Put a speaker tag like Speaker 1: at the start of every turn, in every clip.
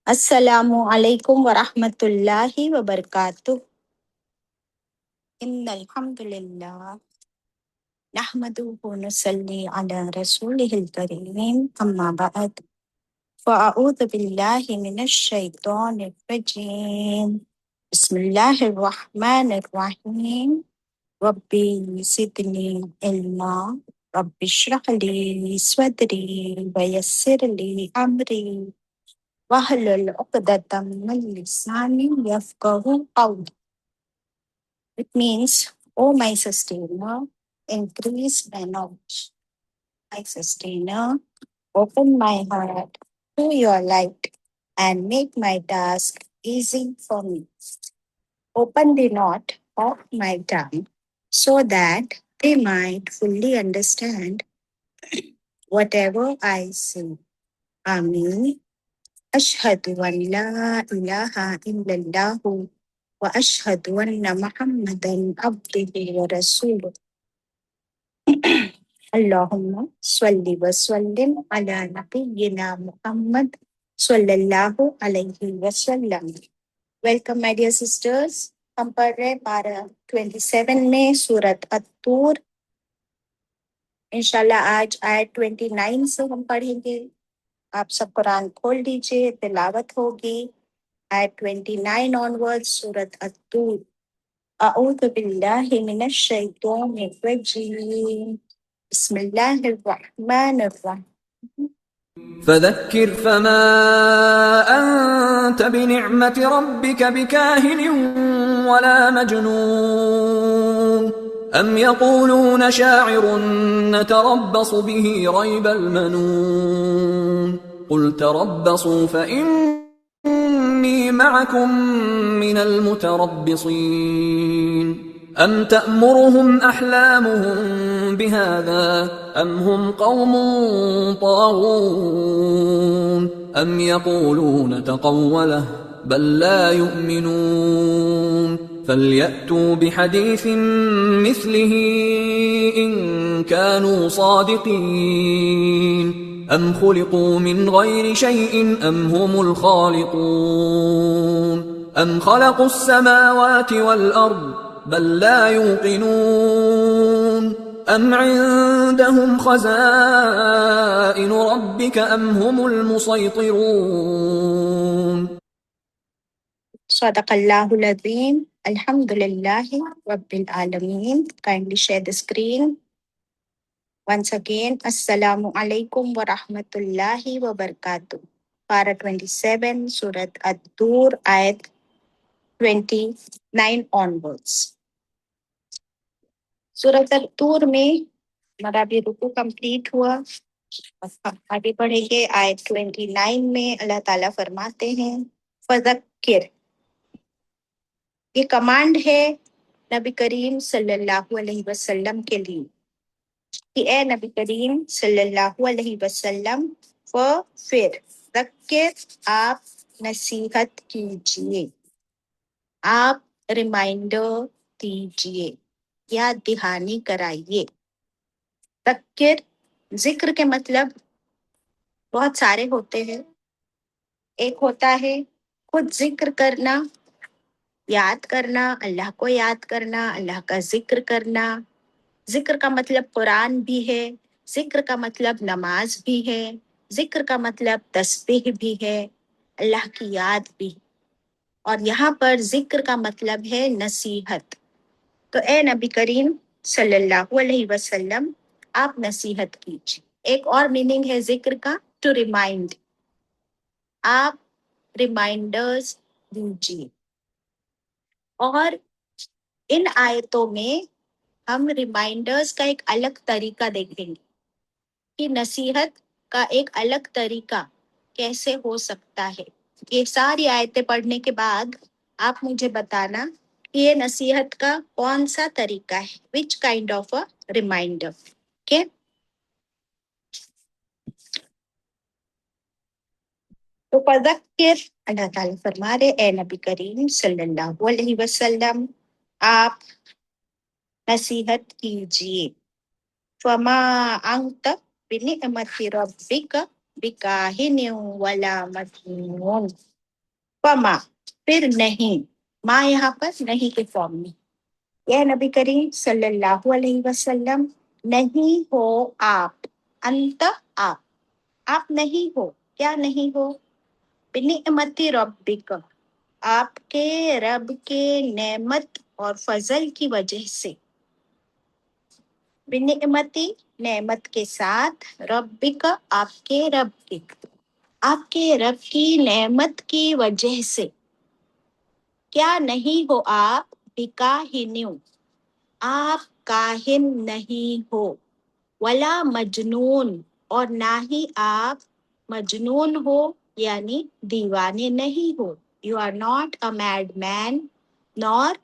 Speaker 1: السلام علیکم ورحمۃ اللہ وبرکاتہ۔ ان الحمد للہ نحمدہ ونصلی علی رسولہ الکریم، اما بعد فاعوذ باللہ من الشیطان الرجیم، بسم اللہ الرحمن الرحیم۔ ربی زدنی علما، رب اشرح لی صدری ویسر لی امری وَاحْلُلْ عُقْدَةً مِّن لِّسَانِي يَفْقَهُوا قَوْلِي۔ It means, O my sustainer, increase my knowledge. My sustainer, open my heart to your light and make my task easy for me. Open the knot of my tongue so that they might fully understand whatever I say. Ameen. أشهد أن لا إله إلا الله وأشهد أن محمدا عبده ورسوله اللهم صل وسلم على نبينا محمد صلی اللہ علیہ وسلم۔ ویلکم مائی ڈیئر سسٹرز، ہم پڑھ رہے پارہ 27 میں سورت الطور۔ انشاءاللہ آج آیت 29 سے ہم پڑھیں گے۔ آپ سب قرآن کھول لیجیے، تلاوت ہوگی آیت 29 onwards سورت الطور۔ اعوذ باللہ من الشیطان الرجیم، بسم اللہ الرحمن الرحیم۔
Speaker 2: فذكر فما أنت بنعمة ربك بكاهن ولا مجنون أم يقولون شاعر نتربص به ريب المنون قل تربصوا فإني معكم من المتربصين أم تأمرهم أحلامهم بهذا أم هم قوم طاغون أم يقولون تقوله بل لا يؤمنون فليأتوا بحديث مثله إن كانوا صادقين أم خلقوا من غير شيء أم هم الخالقون أم خلقوا السماوات والأرض بل لا يوقنون أم عندهم خزائن ربك أم هم المسيطرون۔
Speaker 1: صدق اللہ العظیم۔ الحمد للہ رب العالمین۔ Kindly share the screen. Once again, السلام علیکم ورحمۃ اللہ وبرکاتہ۔ پارہ 27 سورت الطور، آیت 29 onwards۔ سورت الطور میں ہمارا ابھی رکوع کمپلیٹ ہوا، آگے پڑھیں گے آیت 29 میں۔ اللہ تعالیٰ فرماتے ہیں فذکر، یہ کمانڈ ہے نبی کریم صلی اللہ علیہ وسلم کے لیے کہ اے نبی کریم صلی اللہ علیہ وسلم، پھر ذکر، آپ نصیحت کیجئے، آپ ریمائنڈر دیجئے، یاد دہانی کرائیے۔ ذکر، ذکر کے مطلب بہت سارے ہوتے ہیں۔ ایک ہوتا ہے خود ذکر کرنا، یاد کرنا، اللہ کو یاد کرنا، اللہ کا ذکر کرنا۔ ذکر کا مطلب قرآن بھی ہے، ذکر کا مطلب نماز بھی ہے، ذکر کا مطلب تسبیح بھی ہے، اللہ کی یاد بھی۔ اور یہاں پر ذکر کا مطلب ہے نصیحت۔ تو اے نبی کریم صلی اللہ علیہ وسلم، آپ نصیحت کیجیے۔ ایک اور میننگ ہے ذکر کا، ٹو ریمائنڈ، آپ ریمائنڈرز دیجیے۔ اور ان آیتوں میں ہم ریمائنڈرز کا ایک الگ طریقہ دیکھیں گے کہ نصیحت کا ایک الگ طریقہ کیسے ہو سکتا ہے۔ یہ ساری آیتیں پڑھنے کے بعد آپ مجھے بتانا کہ یہ نصیحت کا کون سا طریقہ ہے، which kind of a reminder. Okay, تو فذکر، اللہ تعالیٰ فرما رہے اے نبی کریم صلی اللہ علیہ وسلم، آپ نصیحت کیجیے۔ فما انت بنعمت ربک बिकाहिन वला मजनून। फमा, फिर नहीं, माँ यहाँ पर नहीं के फॉर्म में। यह नबी करीम सल्लल्लाहु अलैहि वसल्लम, नहीं हो आप, अंत आप नहीं हो, क्या नहीं हो? बिनिअमति रब्बिक, आपके रब के नेमत और फजल की वजह से। बिनिअमति, नेमत के साथ, रब्बिक, आपके रब की, आपके रब की नेमत की वजह से। क्या नहीं हो आप? बिकाहिन्यू, आप काहिन नहीं हो। वला मजनून, और ना ही आप मजनून हो, यानी दीवाने नहीं हो। You are not a mad man nor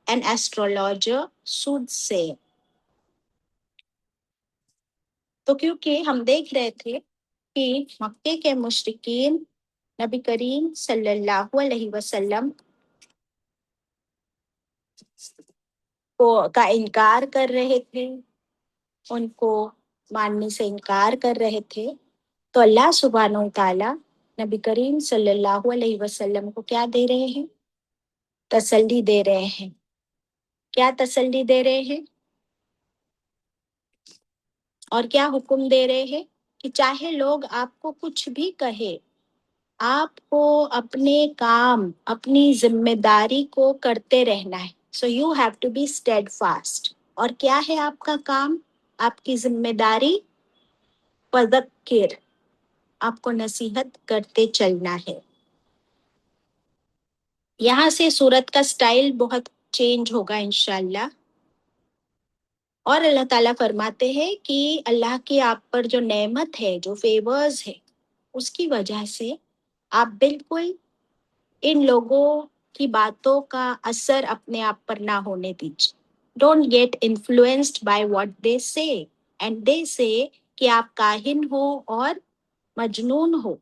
Speaker 1: an astrologer should say. तो क्योंकि हम देख रहे थे कि मक्के के मुशरिकीन नबी करीम सल्लल्लाहु अलैहि वसल्लम का इनकार कर रहे थे, उनको मानने से इनकार कर रहे थे, तो अल्लाह सुब्हानहू व तआला नबी करीम सल्लल्लाहु अलैहि वसल्लम को क्या दे रहे हैं? तसल्ली दे रहे हैं। क्या तसल्ली दे रहे हैं और क्या हुक्म दे रहे हैं? कि चाहे लोग आपको कुछ भी कहे, आपको अपने काम, अपनी जिम्मेदारी को करते रहना है। So you have to be steadfast. और क्या है आपका काम, आपकी जिम्मेदारी? फज़क्किर, आपको नसीहत करते चलना है। यहाँ से सूरत का स्टाइल बहुत चेंज होगा इंशाल्लाह। और अल्लाह ताला फरमाते हैं कि अल्लाह की आप पर जो नेमत है, जो फेवर्स है, उसकी वजह से आप बिल्कुल इन लोगों की बातों का असर अपने आप पर ना होने दीजिए। Don't get influenced by what they से, एंड दे से कि आप काहिन हो और मजनून हो।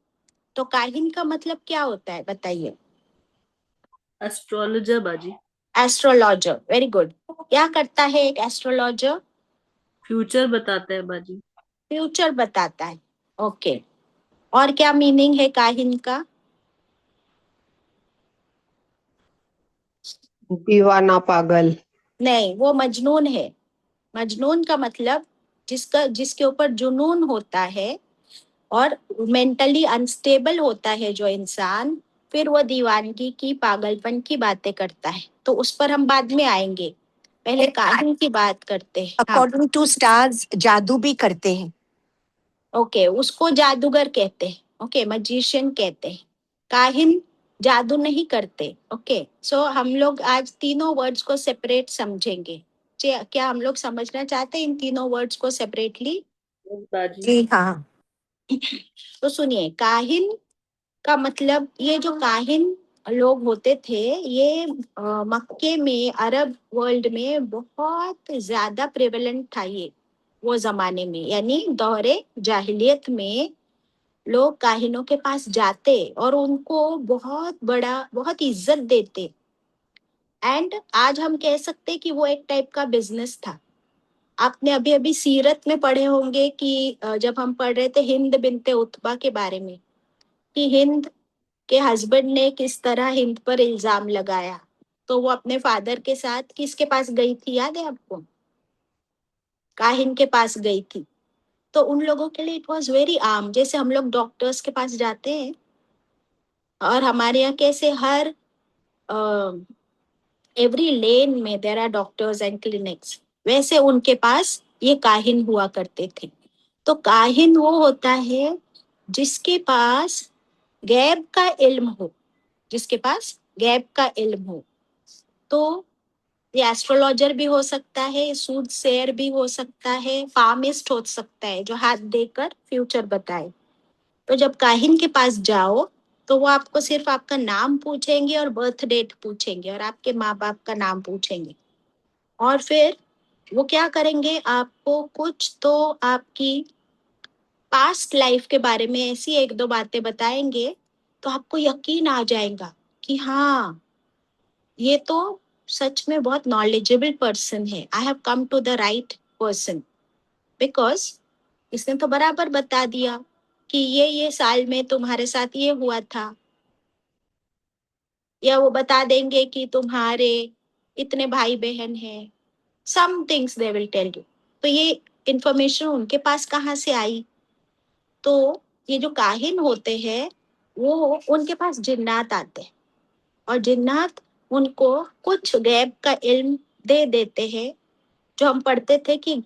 Speaker 1: तो काहिन का मतलब क्या होता है बताइए?
Speaker 3: एस्ट्रोलॉजर बाजी।
Speaker 1: Astrologer, very good. क्या करता है एक एस्ट्रोलॉजर?
Speaker 3: फ्यूचर बताता है बाजी।
Speaker 1: फ्यूचर बताता है, ओके। और क्या मीनिंग है काहिन का?
Speaker 4: दीवाना, पागल।
Speaker 1: नहीं, वो मजनून है। मजनून का मतलब जिसके ऊपर जुनून होता है और मेंटली अनस्टेबल होता है जो इंसान, फिर वो दीवानगी की, पागलपन की बातें करता है। तो उस पर हम बाद में आएंगे, पहले काहिन की बात करते हैं।
Speaker 5: अकॉर्डिंग टू स्टार्स जादू भी करते हैं।
Speaker 1: ओके, उसको जादूगर कहते हैं। ओके, मजिशियन कहते हैं। काहिन जादू नहीं करते। ओके, सो हम लोग आज तीनों वर्ड्स को सेपरेट समझेंगे। क्या हम लोग समझना चाहते हैं इन तीनों वर्ड्स को सेपरेटली?
Speaker 3: बाजी।
Speaker 5: जी हाँ।
Speaker 1: तो सुनिए, काहिन का मतलब, ये जो काहिन लोग होते थे, ये मक्के में, अरब वर्ल्ड में बहुत ज्यादा प्रेवलेंट था ये वो जमाने में। यानी दौरे जाहिलियत में लोग काहिनों के पास जाते और उनको बहुत इज्जत देते। एंड आज हम कह सकते कि वो एक टाइप का बिजनेस था। आपने अभी अभी सीरत में पढ़े होंगे कि जब हम पढ़ रहे थे हिंद बिनते उतबा के बारे में, कि हिंद के हस्बैंड ने किस तरह हिंद पर इल्जाम लगाया, तो वो अपने फादर के साथ किसके पास गई थी, याद है आपको? काहिन के पास गई थी। तो उन लोगों के लिए इट वॉज वेरी आम, जैसे हम लोग डॉक्टर्स के पास जाते हैं, और हमारे यहाँ कैसे हर एवरी लेन में there are doctors and clinics, वैसे उनके पास ये काहिन हुआ करते थे। तो काहिन वो होता है जिसके पास गैब का इल्म हो, जिसके पास गैब का इल्म हो। तो ये एस्ट्रोलॉजर भी हो सकता है, सूद सेयर भी हो सकता है, पामिस्ट हो सकता है, जो हाथ देकर फ्यूचर बताए। तो जब काहिन के पास जाओ तो वो आपको सिर्फ आपका नाम पूछेंगे और बर्थ डेट पूछेंगे और आपके माँ बाप का नाम पूछेंगे। और फिर वो क्या करेंगे, आपको कुछ तो आपकी पास्ट लाइफ के बारे में ऐसी एक दो बातें बताएंगे, तो आपको यकीन आ जाएगा कि हाँ, ये तो सच में बहुत नॉलेजेबल पर्सन है। I have come to the right person, because इसने तो बराबर बता दिया कि ये साल में तुम्हारे साथ ये हुआ था, या वो बता देंगे कि तुम्हारे इतने भाई बहन हैं, some things they will tell you. तो ये इंफॉर्मेशन उनके पास कहाँ से आई? तो ये जो काहिन होते हैं वो उनके पास जिन्नात आते हैं और जिन्नात उनको कुछ गैब का इल्म दे देते हैं। जो हम पढ़ते थे कि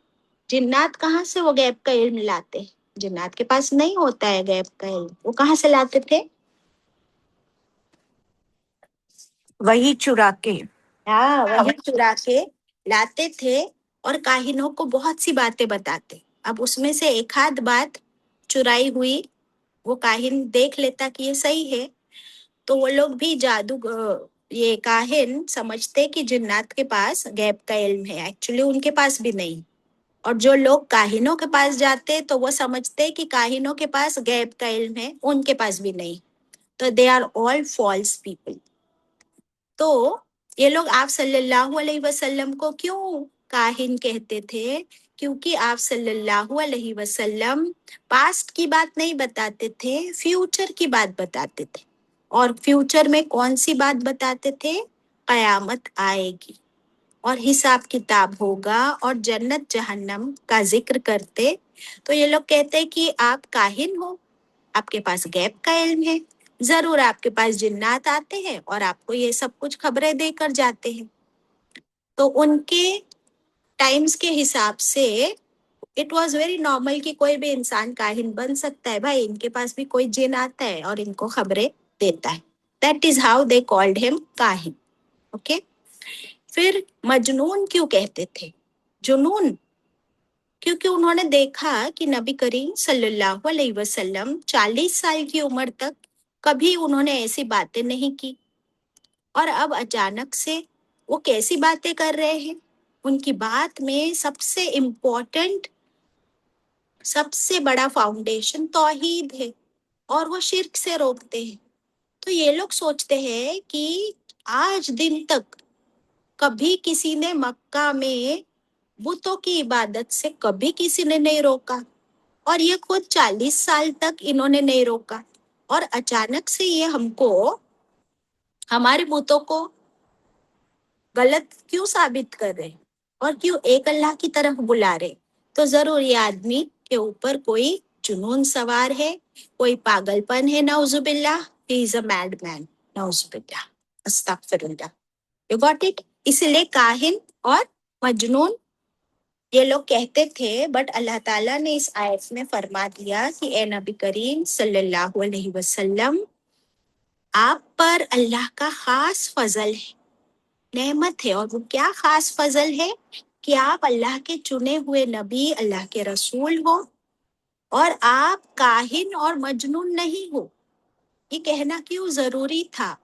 Speaker 1: जिन्नात कहाँ से वो गैब का इल्म लाते हैं, जिन्नात के पास नहीं होता है गैब का इल्म, वो कहाँ से लाते थे?
Speaker 5: वही चुरा के।
Speaker 1: हाँ, वही चुरा के लाते थे और काहिनों को बहुत सी बातें बताते। अब उसमें से एक आध बात चुराई हुई वो काहिन देख लेता कि ये सही है, तो वो लोग भी ये काहिन समझते कि जिन्नात के पास गैब का इल्म है, एक्चुअली उनके पास भी नहीं। और जो लोग काहिनों के पास जाते तो वो समझते कि काहिनों के पास गैब का इल्म है, उनके पास भी नहीं। तो they are all false people. तो ये लोग आप सल्लल्लाहु अलैहि वसल्लम को क्यों काहिन कहते थे? क्योंकि आप सल्लल्लाहु अलैहि वसल्लम पास्ट की बात नहीं बताते थे, फ्यूचर की बात बताते थे। और फ्यूचर में कौन सी बात बताते थे? कयामत आएगी और हिसाब किताब होगा और जन्नत जहन्नम का जिक्र करते। तो ये लोग कहते कि आप काहिन हो, आपके पास गैब का इल्म है, जरूर आपके पास जिन्नात आते हैं और आपको ये सब कुछ खबरें देकर जाते हैं। तो उनके टाइम्स के हिसाब से इट वॉज वेरी नॉर्मल कि कोई भी इंसान काहिन बन सकता है, भाई इनके पास भी कोई जिन आता है और इनको खबरें देता है। That is how they called him काहिन। ओके, फिर मजनून क्यों कहते थे? जुनून क्योंकि उन्होंने देखा कि नबी करीम सल्लल्लाहु अलैहि वसल्लम 40 साल की उम्र तक कभी उन्होंने ऐसी बातें नहीं की, और अब अचानक से वो कैसी बातें कर रहे हैं? उनकी बात में सबसे इम्पोर्टेंट, सबसे बड़ा फाउंडेशन तौहीद है और वो शिर्क से रोकते हैं। तो ये लोग सोचते हैं कि आज दिन तक कभी किसी ने मक्का में बुतों की इबादत से कभी किसी ने नहीं रोका, और ये खुद 40 साल तक इन्होंने नहीं रोका, और अचानक से ये हमको हमारे बुतों को गलत क्यों साबित कर रहे और क्यों एक अल्लाह की तरफ बुला रहे? तो जरूर ये आदमी के ऊपर कोई जुनून सवार है, कोई पागलपन है। नाउजुबिल्लाह, he is a mad man. नाउजुबिल्लाह, अस्तगफिरुल्लाह। You got it? इसलिए काहिन और मजनून ये लोग कहते थे, बट अल्लाह ताला ने इस आयत में फरमा दिया कि ए नबी करीम सल्लल्लाहु अलैहि वसल्लम, आप पर अल्लाह का खास फजल है, नेमत है। और वो क्या खास फजल है? कि आप अल्लाह के चुने हुए नबी, अल्लाह के रसूल हो और आप काहिन और मजनून नहीं हो। ये कहना क्यों जरूरी था?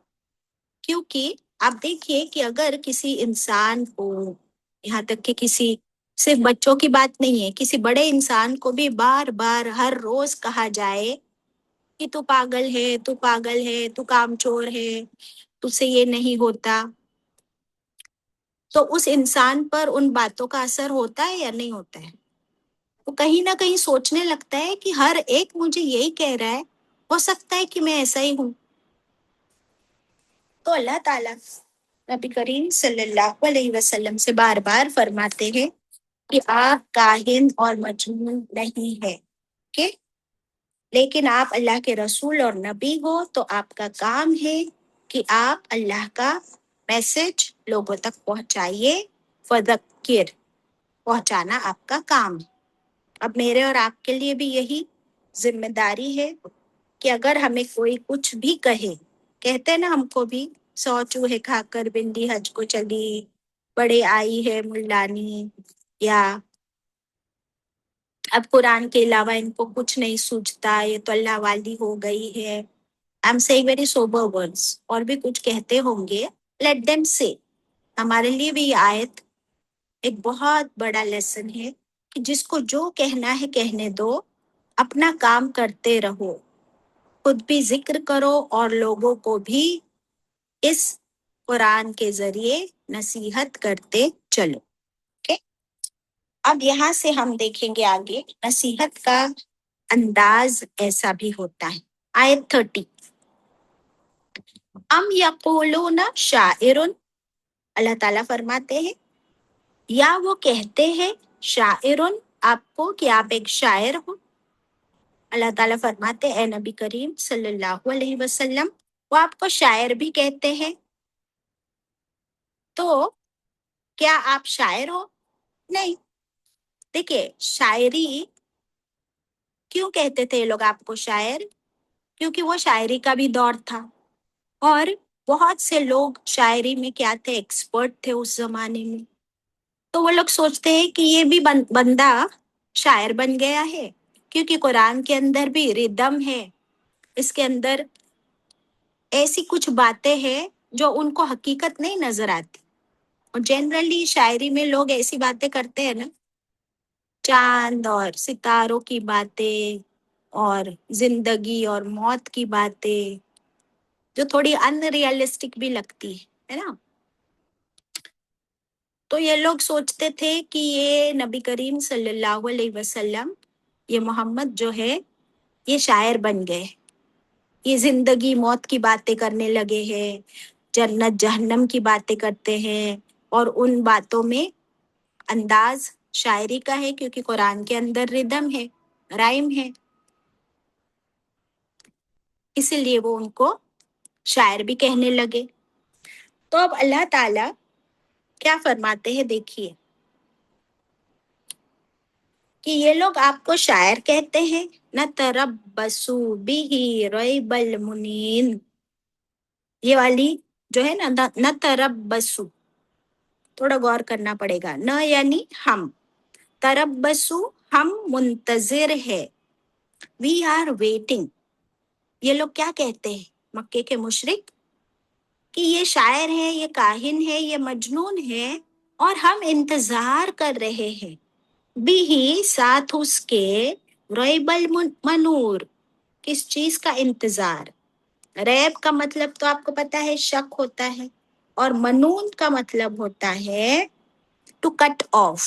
Speaker 1: क्योंकि आप देखिए कि अगर किसी इंसान को, यहाँ तक कि किसी, सिर्फ बच्चों की बात नहीं है, किसी बड़े इंसान को भी बार बार हर रोज कहा जाए कि तू पागल है, तू पागल है, तू कामचोर है, तुझसे ये नहीं होता, तो उस इंसान पर उन बातों का असर होता है या नहीं होता है? वो कहीं ना कहीं सोचने लगता है कि हर एक मुझे यही कह रहा है, हो सकता है कि मैं ऐसा ही हूँ। तो अल्लाह ताला नबी करीम सल्लल्लाहु अलैहि वसल्लम से बार बार फरमाते हैं कि आप काहिन और मजनून नहीं है, के लेकिन आप अल्लाह के रसूल और नबी हो, तो आपका काम है कि आप अल्लाह का मैसेज लोगों तक पहुंचाइए। फदक्किर, पहुंचाना आपका काम है। अब मेरे और आपके लिए भी यही जिम्मेदारी है कि अगर हमें कोई कुछ भी कहे, कहते हैं ना हमको भी 100 चूहे खाकर बिंदी हज को चली, बड़े आई है मुल्लानी, या अब कुरान के अलावा इनको कुछ नहीं सूझता, ये तो अल्लाह वाली हो गई है। I am saying very sober words, और भी कुछ कहते होंगे, लेट देम से। हमारे लिए भी ये आयत एक बहुत बड़ा लेसन है कि जिसको जो कहना है कहने दो, अपना काम करते रहो, खुद भी जिक्र करो और लोगों को भी इस कुरान के जरिए नसीहत करते चलो। ओके, अब यहाँ से हम देखेंगे आगे नसीहत का अंदाज ऐसा भी होता है. आयत 30. अम यक़ूलूना शाइरुन, अल्लाह ताला फरमाते हैं या वो कहते हैं शाइरुन आपको कि आप एक शायर हो. अल्लाह ताला फरमाते हैं ए नबी करीम सल्लल्लाहु अलैहि वसल्लम, वो आपको शायर भी कहते हैं, तो क्या आप शायर हो? नहीं. देखिए, शायरी क्यों कहते थे ये लोग आपको शायर? क्योंकि वो शायरी का भी दौर था और बहुत से लोग शायरी में क्या थे, एक्सपर्ट थे उस जमाने में. तो वो लोग सोचते हैं कि ये भी बंदा शायर बन गया है, क्योंकि कुरान के अंदर भी रिदम है, इसके अंदर ऐसी कुछ बातें हैं जो उनको हकीकत नहीं नजर आती. और जनरली शायरी में लोग ऐसी बातें करते हैं ना, चांद और सितारों की बातें और जिंदगी और मौत की बातें, जो थोड़ी अनरियलिस्टिक भी लगती है ना. तो ये लोग सोचते थे कि ये नबी करीम सल्लल्लाहु अलैहि वसल्लम, ये मोहम्मद जो है ये शायर बन गए, ये जिंदगी मौत की बातें करने लगे हैं, जन्नत जहन्नम की बातें करते हैं, और उन बातों में अंदाज शायरी का है क्योंकि कुरान के अंदर रिदम है, राइम है, इसीलिए वो उनको शायर भी कहने लगे. तो अब अल्लाह ताला क्या फरमाते हैं देखिए कि ये लोग आपको शायर कहते हैं, न तरब्बसू बिही रैबल मुनीन. ये वाली जो है ना, न तरब्बसू, थोड़ा गौर करना पड़ेगा. न यानी हम, तरब्बसू हम मुंतजिर है, वी आर वेटिंग. ये लोग क्या कहते हैं मक्के के मुशरिक कि ये शायर है, ये काहिन है, ये मजनून है और हम इंतजार कर रहे हैं. बिही साथ उसके, रैबल मनूर, किस चीज का इंतजार? रैब का मतलब तो आपको पता है शक होता है, और मनून का मतलब होता है टू कट ऑफ.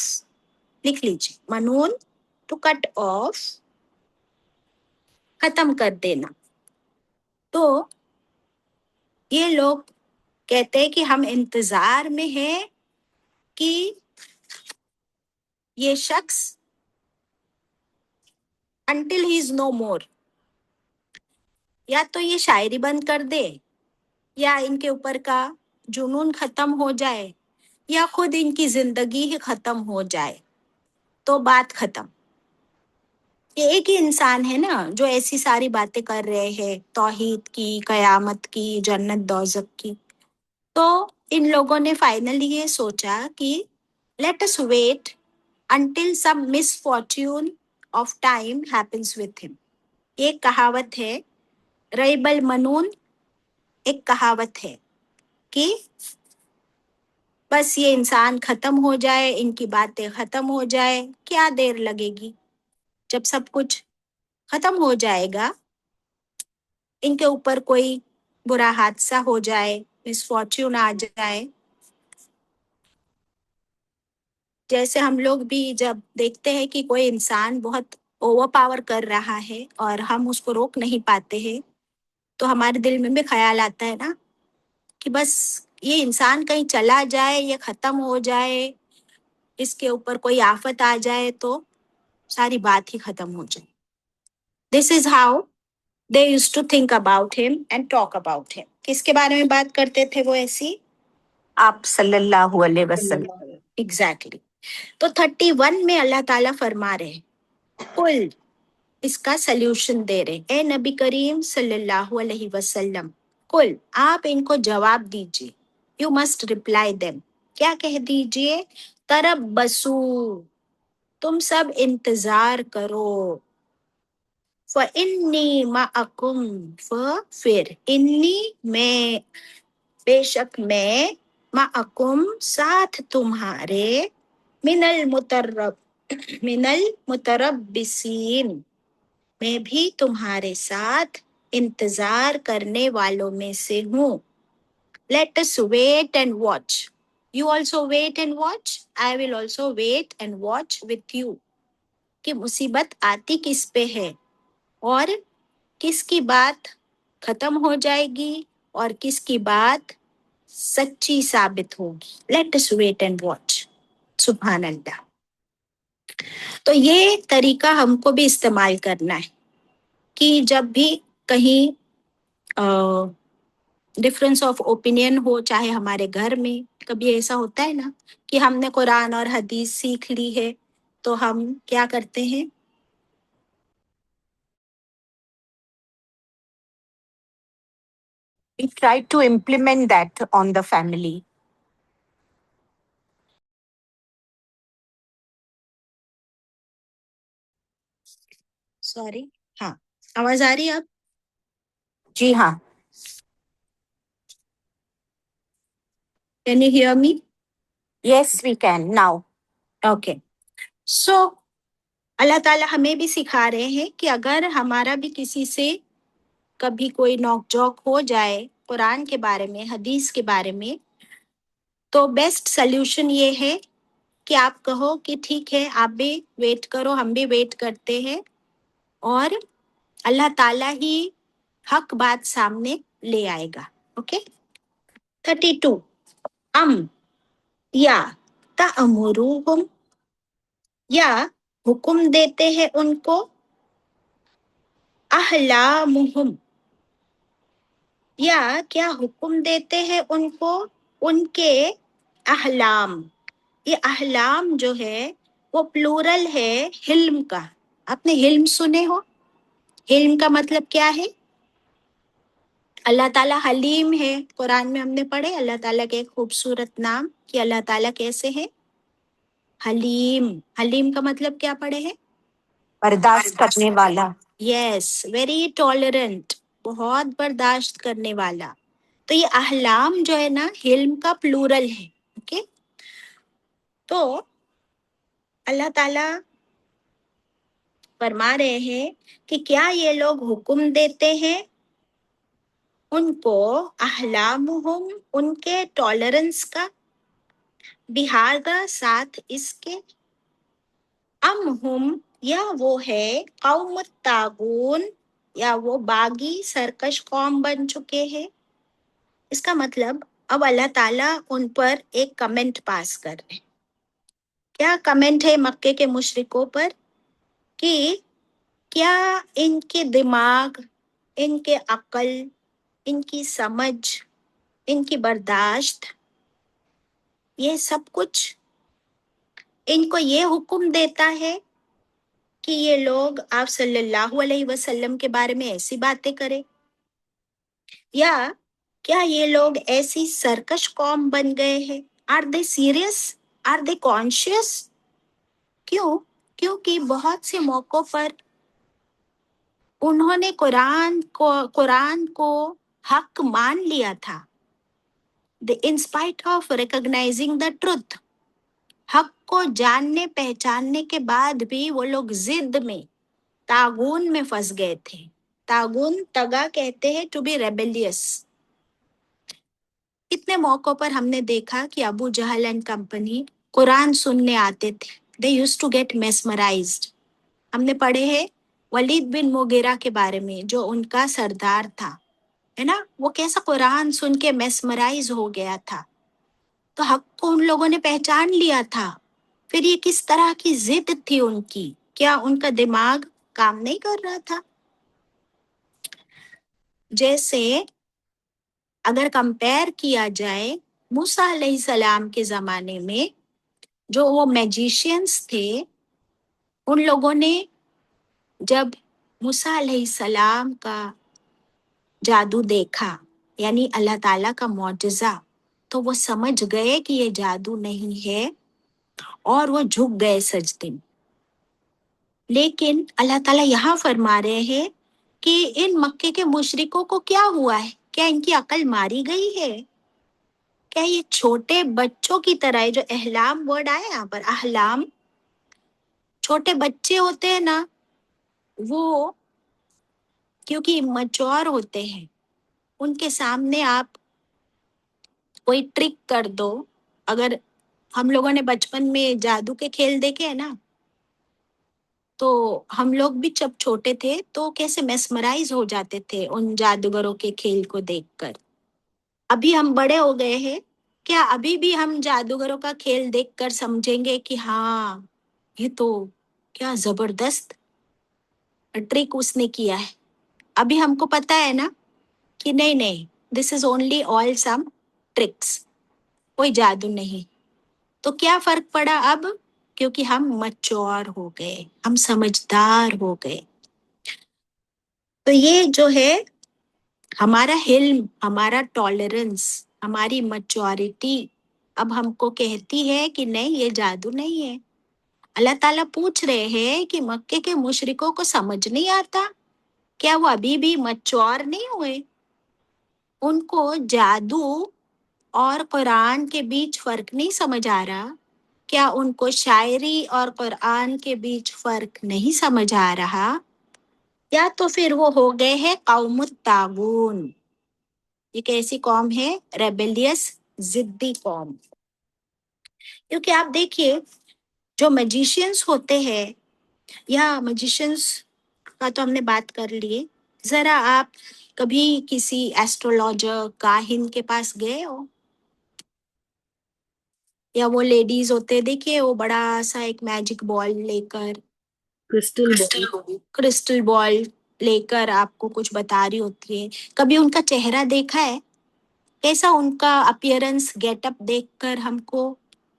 Speaker 1: लिख लीजिए, मनून टू कट ऑफ, खत्म कर देना. तो ये लोग कहते हैं कि हम इंतजार में हैं कि ये शख्स until he is no more, या तो ये शायरी बंद कर दे, या इनके ऊपर का जुनून खत्म हो जाए, या खुद इनकी जिंदगी ही खत्म हो जाए, तो बात खत्म. ये एक ही इंसान है ना जो ऐसी सारी बातें कर रहे हैं, तौहीद की, कयामत की, जन्नत दोजख की. तो इन लोगों ने फाइनली ये सोचा कि let us wait until some misfortune of time happens with him. एक कहावत है, रईबल मनून, एक कहावत है कि बस ये इंसान खत्म हो जाए, इनकी बातें खत्म हो जाए, क्या देर लगेगी. जब सब कुछ खत्म हो जाएगा, इनके ऊपर कोई बुरा हादसा हो जाए, मिसफॉर्च्यून आ जाए, जैसे हम लोग भी जब देखते हैं कि कोई इंसान बहुत ओवर पावर कर रहा है और हम उसको रोक नहीं पाते हैं, तो हमारे दिल में भी ख्याल आता है ना कि बस ये इंसान कहीं चला जाए, ये खत्म हो जाए, इसके ऊपर कोई आफत आ जाए तो सारी बात ही खत्म हो जाए. This is how they used to think about him and talk about him. किसके बारे में बात करते थे वो ऐसी?
Speaker 5: आप सल्लल्लाहु अलैहि वसल्लम.
Speaker 1: एग्जैक्टली. तो 31 में अल्लाह ताला फरमा रहे, कुल, इसका सल्यूशन दे रहे, ए नबी करीम सल्लल्लाहु अलैहि वसल्लम, कुल आप इनको जवाब दीजिए, यू मस्ट रिप्लाई देम. क्या कह दीजिए? तरब्बसू, तुम सब इंतजार करो. फइन्नी माअकुम, फिर इन्नी मैं, बेशक मैं, माअकुम साथ तुम्हारे, मिनल मुतरब्बिसीन, मैं भी तुम्हारे साथ इंतजार करने वालों में से हूँ. Let us wait and watch. You also wait and watch, I will also wait and watch with you. कि मुसीबत आती किस पे है? اور کس کی بات ختم ہو جائے گی اور کس کی بات سچی ثابت ہوگی. Let us wait and watch. سبحان اللہ. تو یہ طریقہ ہم کو بھی استعمال کرنا ہے کہ جب بھی کہیں ڈفرینس آف اوپینین ہو، چاہے ہمارے گھر میں، کبھی ایسا ہوتا ہے نا کہ ہم نے قرآن اور حدیث سیکھ لی ہے تو ہم کیا کرتے ہیں،
Speaker 5: We try to implement that on the family.
Speaker 1: Sorry, ہاں آواز آ رہی ہے اب؟
Speaker 5: جی ہاں.
Speaker 1: Can you hear me?
Speaker 5: Yes, we can now.
Speaker 1: Okay. So Allah تعالیٰ ہمیں بھی سکھا رہے ہیں کہ اگر ہمارا بھی کسی سے کبھی کوئی نوک جھوک ہو جائے قرآن کے بارے میں، حدیث کے بارے میں، تو بیسٹ سلیوشن یہ ہے کہ آپ کہو کہ ٹھیک ہے، آپ بھی ویٹ کرو، ہم بھی ویٹ کرتے ہیں، اور اللہ تعالیٰ ہی حق بات سامنے لے آئے گا. اوکے. 32 ام یا تأمروہم، یا حکم دیتے ہیں ان کو، احلامہم، یا کیا حکم دیتے ہیں ان کو ان کے احلام. یہ احلام جو ہے وہ پلورل ہے حلم کا. آپ نے حلم سنے ہو؟ حلم کا مطلب کیا ہے؟ اللہ تعالیٰ حلیم ہے. قرآن میں ہم نے پڑھے اللہ تعالیٰ کے ایک خوبصورت نام کہ اللہ تعالیٰ کیسے ہے؟ حلیم. حلیم کا مطلب کیا پڑھے ہیں؟
Speaker 5: برداشت کرنے والا.
Speaker 1: یس، ویری ٹالرنٹ، بہت برداشت کرنے والا. تو یہ احلام جو ہے نا حلم کا پلورل ہے. اوکے. تو اللہ تعالیٰ فرما رہے ہیں کہ کیا یہ لوگ حکم دیتے ہیں ان کو احلامہم، ان کے ٹالرنس کا، بہار ساتھ اس کے، ام ہم، یا وہ ہے قوم الطاغون، یا وہ باغی سرکش قوم بن چکے ہیں. اس کا مطلب اب اللہ تعالیٰ ان پر ایک کمنٹ پاس کر رہے ہیں. کیا کمنٹ ہے مکے کے مشرکوں پر؟ کہ کیا ان کے دماغ، ان کے عقل، ان کی سمجھ، ان کی برداشت، یہ سب کچھ ان کو یہ حکم دیتا ہے کہ یہ لوگ آپ صلی اللہ علیہ وسلم کے بارے میں ایسی باتیں کریں؟ یا کیا یہ لوگ ایسی سرکش قوم بن گئے ہیں؟ Are they serious? Are they conscious? کیوں؟ کیونکہ بہت سے موقعوں پر انہوں نے قرآن کو حق مان لیا تھا. In spite of recognizing the truth، حق کو جاننے پہچاننے کے بعد بھی وہ لوگ ضد میں، تاغون میں پھنس گئے تھے. تاغون تگا کہتے ہیں ٹو بی ریبیلیس. کتنے موقعوں پر ہم نے دیکھا کہ ابو جہل اینڈ کمپنی قرآن سننے آتے تھے. They used to get mesmerized. ہم نے پڑھے ہیں ولید بن مغیرہ کے بارے میں جو ان کا سردار تھا، ہے نا، وہ کیسا قرآن سن کے میسمرائز ہو گیا تھا. تو حق کو ان لوگوں نے پہچان لیا تھا. پھر یہ کس طرح کی ضد تھی ان کی؟ کیا ان کا دماغ کام نہیں کر رہا تھا؟ جیسے اگر کمپیئر کیا جائے موسیٰ علیہ السلام کے زمانے میں جو وہ میجیشینز تھے، ان لوگوں نے جب موسیٰ علیہ السلام کا جادو دیکھا، یعنی اللہ تعالیٰ کا معجزہ، تو وہ سمجھ گئے کہ یہ جادو نہیں ہے اور وہ جھک گئے سجدے میں. لیکن اللہ تعالیٰ یہاں فرما رہے ہیں کہ ان مکے کے مشرکوں کو کیا ہوا ہے؟ کیا ان کی عقل ماری گئی ہے؟ کیا یہ چھوٹے بچوں کی طرح ہے؟ جو احلام ورڈ آیا یہاں پر، احلام، چھوٹے بچے ہوتے ہیں نا، وہ کیونکہ مچور ہوتے ہیں، ان کے سامنے آپ کوئی ٹرک کر دو. اگر ہم لوگوں نے بچپن میں جادو کے کھیل دیکھے ہیں نا،
Speaker 5: تو ہم لوگ بھی جب چھوٹے تھے تو کیسے میسمرائز ہو جاتے تھے ان جادوگروں کے کھیل کو دیکھ کر. ابھی ہم بڑے ہو گئے ہیں, کیا ابھی بھی ہم جادوگروں کا کھیل دیکھ کر سمجھیں گے کہ ہاں یہ تو کیا زبردست ٹرک اس نے کیا ہے؟ ابھی ہم کو پتا ہے نا کہ نہیں, دس is only all some tricks, کوئی جادو نہیں. تو کیا فرق پڑا اب؟ کیونکہ ہم مچور ہو گئے, ہم سمجھدار ہو گئے. تو یہ جو ہے ہمارا حلم, ہمارا ٹالرنس, ہماری میچورٹی اب ہم کو کہتی ہے کہ نہیں یہ جادو نہیں ہے. اللہ تعالیٰ پوچھ رہے ہیں کہ مکے کے مشرکوں کو سمجھ نہیں آتا کیا؟ وہ ابھی بھی میچور نہیں ہوئے؟ ان کو جادو اور قرآن کے بیچ فرق نہیں سمجھ آ رہا کیا؟ ان کو شاعری اور قرآن کے بیچ فرق نہیں سمجھ آ رہا؟ یا تو پھر وہ ہو گئے ہیں قوم الطاغون. ایک ایسی قوم ہے ریبیلیس, ضدی قوم. کیونکہ آپ دیکھیے جو میجیشینس ہوتے ہیں, یا میجیشینس کا تو ہم نے بات کر لیے, ذرا آپ کبھی کسی ایسٹرولوجر کاہن کے پاس گئے ہو؟ یا وہ لیڈیز ہوتے دیکھیے وہ بڑا سا ایک میجک بال لے کر, کرسٹل بال لے کر آپ کو کچھ بتا رہی ہوتی ہے. کبھی ان کا چہرہ دیکھا ہے کیسا؟ ان کا اپیئرنس گیٹ اپ دیکھ کر ہم کو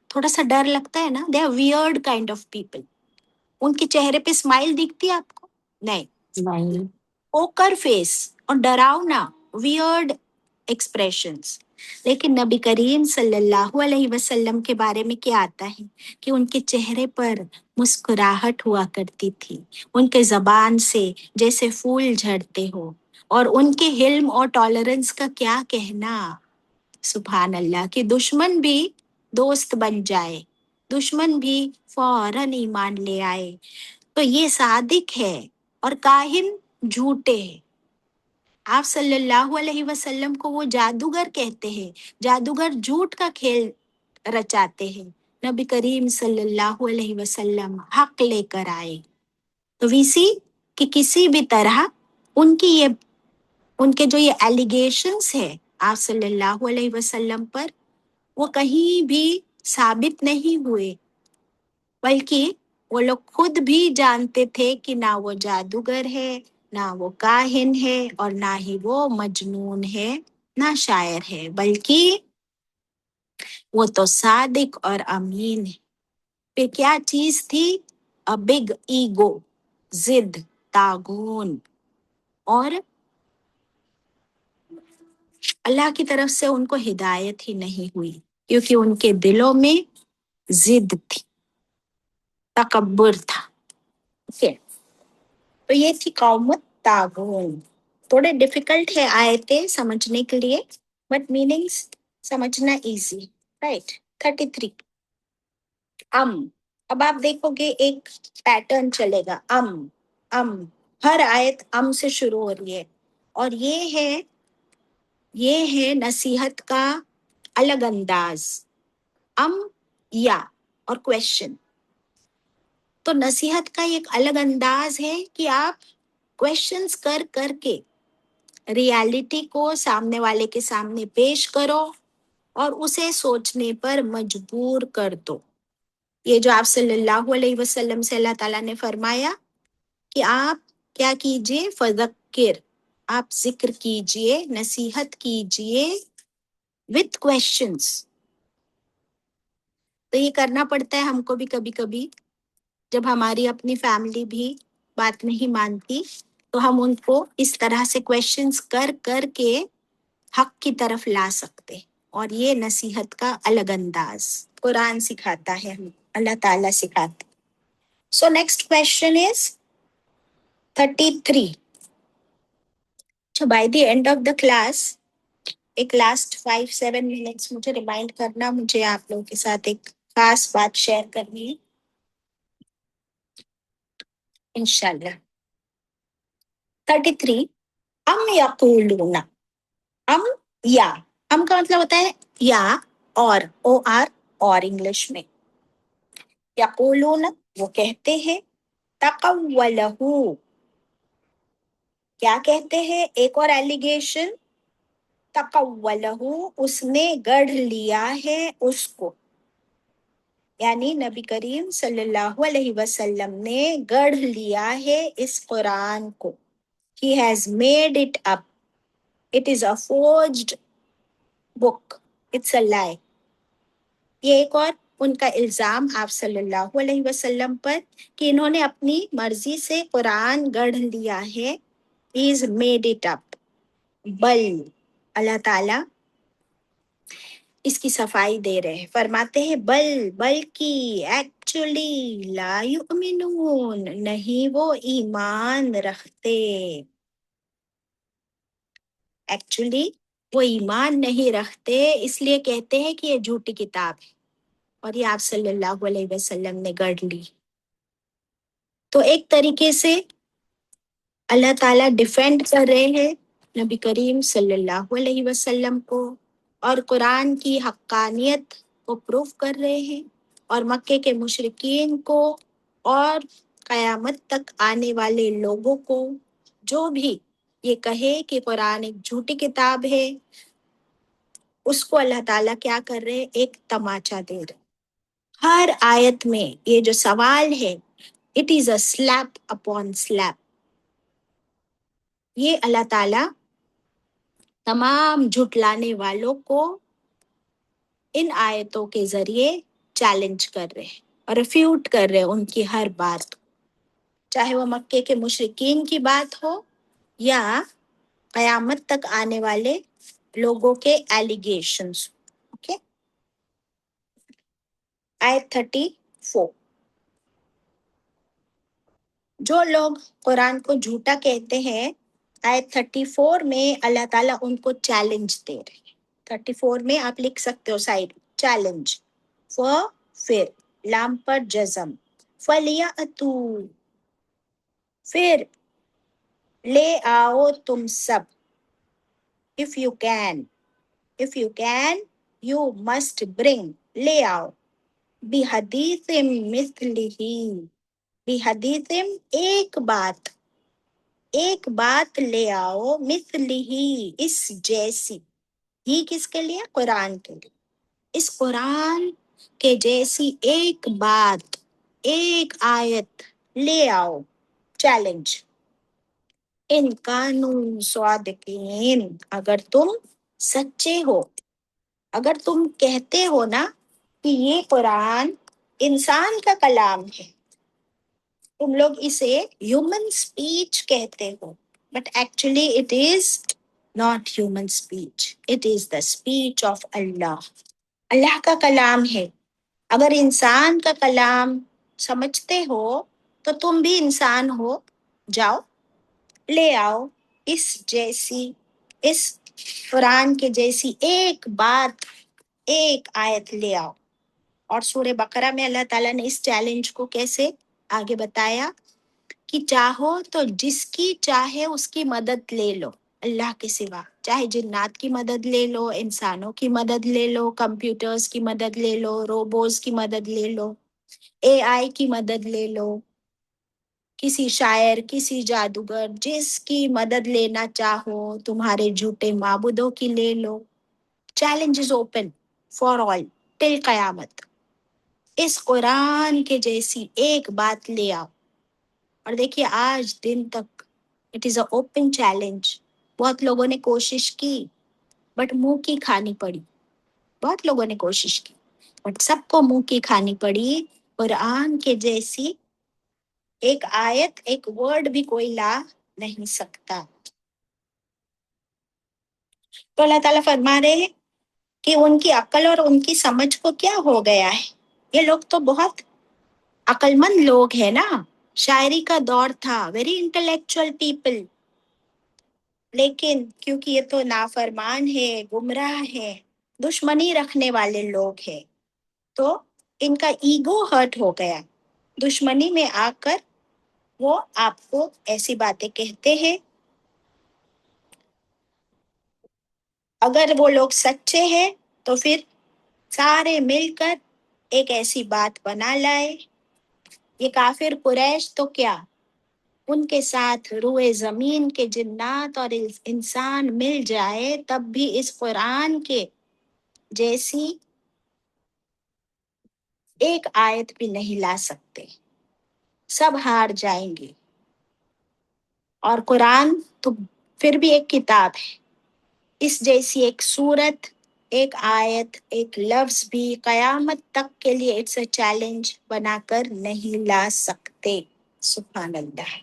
Speaker 5: تھوڑا سا ڈر لگتا ہے نا. They are weird kind of people. ان کے چہرے پہ اسمائل دکھتی ہے آپ کو؟ نہیں,
Speaker 4: نہیں.
Speaker 5: پوکر فیس اور ڈراؤنا ویئرڈ ایکسپریشنز. لیکن نبی کریم صلی اللہ علیہ وسلم کے بارے میں کیا آتا ہے کہ ان کے چہرے پر مسکراہٹ ہوا کرتی تھی, ان کے زبان سے جیسے پھول جھڑتے ہو, اور ان کے حلم اور ٹالرنس کا کیا کہنا. سبحان اللہ, کہ دشمن بھی دوست بن جائے, دشمن بھی فوراً ایمان لے آئے. تو یہ صادق ہے اور کاہن جھوٹے ہیں. آپ صلی اللہ علیہ وسلم کو وہ جادوگر کہتے ہیں, جادوگر جھوٹ کا کھیل رچاتے ہیں. نبی کریم صلی اللہ علیہ وسلم حق لے کر آئے. تو وی سی کہ کسی بھی طرح ان کے جو یہ ایلیگیشنز ہے آپ صلی اللہ علیہ وسلم پر, وہ کہیں بھی ثابت نہیں ہوئے, بلکہ وہ لوگ خود بھی جانتے تھے کہ نہ وہ جادوگر ہے, نہ وہ کاہن ہے, اور نہ ہی وہ مجنون ہے, نہ شاعر ہے, بلکہ وہ تو صادق اور امین ہے. پھر کیا چیز تھی؟ a big ego, ضد, طاغون. اور اللہ کی طرف سے ان کو ہدایت ہی نہیں ہوئی کیونکہ ان کے دلوں میں ضد تھی, تکبر تھا. اوکے, تو یہ تھی قوم الطاغون. تھوڑے ڈیفیکلٹ ہے آیتیں سمجھنے کے لیے, بٹ میننگس سمجھنا ایزی, رائٹ. 33 اب آپ دیکھو گے ایک پیٹرن چلے گا. ہر آیت سے شروع ہو رہی ہے, اور یہ ہے نصیحت کا الگ انداز. یا اور کویشچن. تو نصیحت کا ایک الگ انداز ہے کہ آپ کویشچنز کر کے ریالٹی کو سامنے والے کے سامنے پیش کرو اور اسے سوچنے پر مجبور کر دو. یہ جو آپ صلی اللہ علیہ وسلم سے اللہ تعالیٰ نے فرمایا کہ آپ کیا کیجئے؟ فذکر, آپ ذکر کیجئے, نصیحت کیجئے with questions. تو یہ کرنا پڑتا ہے ہم کو بھی کبھی کبھی, جب ہماری اپنی فیملی بھی بات نہیں مانتی تو ہم ان کو اس طرح سے کویشچنز کر کے حق کی طرف لا سکتے. اور یہ نصیحت کا الگ انداز قرآن سکھاتا ہے, ہم اللہ تعالیٰ سکھاتا. So next question is 33. By the end of the class ایک لاسٹ 5-7 منٹس مجھے ریمائنڈ کرنا, مجھے آپ لوگوں کے ساتھ ایک خاص بات شیئر کرنی ہے انشاءاللہ. 33 یقولون. یا کا مطلب ہوتا ہے یا اور, اور انگلش میں. یقولون وہ کہتے ہیں, تقولہ، کیا کہتے ہیں؟ ایک اور ایلیگیشن، تقولہ، اس نے گڑھ لیا ہے اس کو، یعنی نبی کریم صلی اللہ علیہ وسلم نے گڑھ لیا ہے اس قرآن کو. He has made it up. It is a forged book. It's a lie. یہ ایک اور ان کا الزام آپ صلی اللہ علیہ وسلم پر کہ انہوں نے اپنی مرضی سے قرآن گڑھ لیا ہے. He's made it up. بل، اللہ تعالیٰ اس کی صفائی دے رہے ہیں، فرماتے ہیں بلکہ ایکچولی لا یؤمنون، نہیں وہ ایمان رکھتے. ایکچولی وہ ایمان نہیں رکھتے، اس لیے کہتے ہیں کہ یہ جھوٹی کتاب ہے اور یہ آپ صلی اللہ علیہ وسلم نے گڑھ لی. تو ایک طریقے سے اللہ تعالیٰ ڈیفینڈ کر رہے ہیں نبی کریم صلی اللہ علیہ وسلم کو اور قرآن کی حقانیت کو پروف کر رہے ہیں، اور مکے کے مشرکین کو اور قیامت تک آنے والے لوگوں کو جو بھی یہ کہے کہ قرآن ایک جھوٹی کتاب ہے، اس کو اللہ تعالیٰ کیا کر رہے ہیں؟ ایک تماچا دے رہے. ہر آیت میں یہ جو سوال ہے، it is a slip upon slip. یہ اللہ تعالیٰ تمام جھٹلانے والوں کو ان آیتوں کے ذریعے چیلنج کر رہے ہیں اور ریفیوٹ کر رہے ہیں ان کی ہر بات، چاہے وہ مکے کے مشرکین کی بات ہو یا قیامت تک آنے والے لوگوں کے ایلیگیشنز. اوکے، آیت 34. جو لوگ قرآن کو جھوٹا کہتے ہیں، آیت 34 میں اللہ تعالیٰ ان کو چیلنج دے رہے ہیں. 34 میں آپ لکھ سکتے ہو سائڈ، چیلنج، پھر لام پر جزم، فَلْيَأْتُوا، پھر لے آؤ تم سب، if you can you must bring، لے آؤ، بِحَدِيثٍ مِثْلِهِ، بِحَدِيثٍ ایک بات لے آؤ، مثلہ، اس جیسی، ہی کس کے لیے؟ قرآن کے لیے. اس قرآن کے جیسی ایک بات، ایک آیت لے آؤ، چیلنج. ان کانوا صادقین، اگر تم سچے ہو، اگر تم کہتے ہو نا کہ یہ قرآن انسان کا کلام ہے، تم لوگ اسے ہیومن اسپیچ کہتے ہو، but actually it is not human speech, it is the speech of Allah. Allah کا کلام ہے. اگر انسان کا کلام سمجھتے ہو تو تم بھی انسان ہو، جاؤ لے آؤ اس جیسی، اس قرآن کے جیسی ایک بات، ایک آیت لے آؤ. اور سورہ بقرہ میں اللہ تعالیٰ نے اس چیلنج کو کیسے آگے بتایا کہ چاہو تو جس کی چاہے اس کی مدد لے لو اللہ کے سوا، چاہے جنات کی مدد لے لو، انسانوں کی مدد لے لو، کمپیوٹرز کی مدد لے لو، روبوز کی مدد لے لو، اے آئی کی مدد لے لو، کسی شاعر، کسی جادوگر، جس کی مدد لینا چاہو، تمہارے جھوٹے معبودوں کی لے لو. Challenge is open for all till قیامت. اس قرآن کے جیسی ایک بات لے آؤ. اور دیکھیے آج دن تک it is a open challenge. بہت لوگوں نے کوشش کی بٹ منہ کی کھانی پڑی، بہت لوگوں نے کوشش کی بٹ سب کو منہ کی کھانی پڑی. قرآن کے جیسی ایک آیت، ایک ورڈ بھی کوئی لا نہیں سکتا. تو اللہ تعالیٰ فرما رہے ہیں کہ ان کی عقل اور ان کی سمجھ کو کیا ہو گیا ہے. یہ لوگ تو بہت عقل مند لوگ ہیں نا، شاعری کا دور تھا، ویری انٹلیکچوئل پیپل، لیکن کیونکہ یہ تو نافرمان ہے، گمراہ ہے، دشمنی رکھنے والے لوگ ہیں، تو ان کا ایگو ہرٹ ہو گیا. دشمنی میں آ کر وہ آپ کو ایسی باتیں کہتے ہیں. اگر وہ لوگ سچے ہیں تو پھر سارے مل کر ایک ایسی بات بنا لائے یہ کافر قریش تو کیا، ان کے ساتھ روئے زمین کے جنات اور انسان مل جائے تب بھی اس قرآن کے جیسی ایک آیت بھی نہیں لا سکتے، سب ہار جائیں گے۔ اور قرآن تو پھر بھی ایک کتاب ہے، اس جیسی ایک صورت، ایک آیت، ایک لفظ بھی قیامت تک کے لیے اٹس اے چیلنج بنا کر نہیں لا سکتے۔ سبحان اللہ۔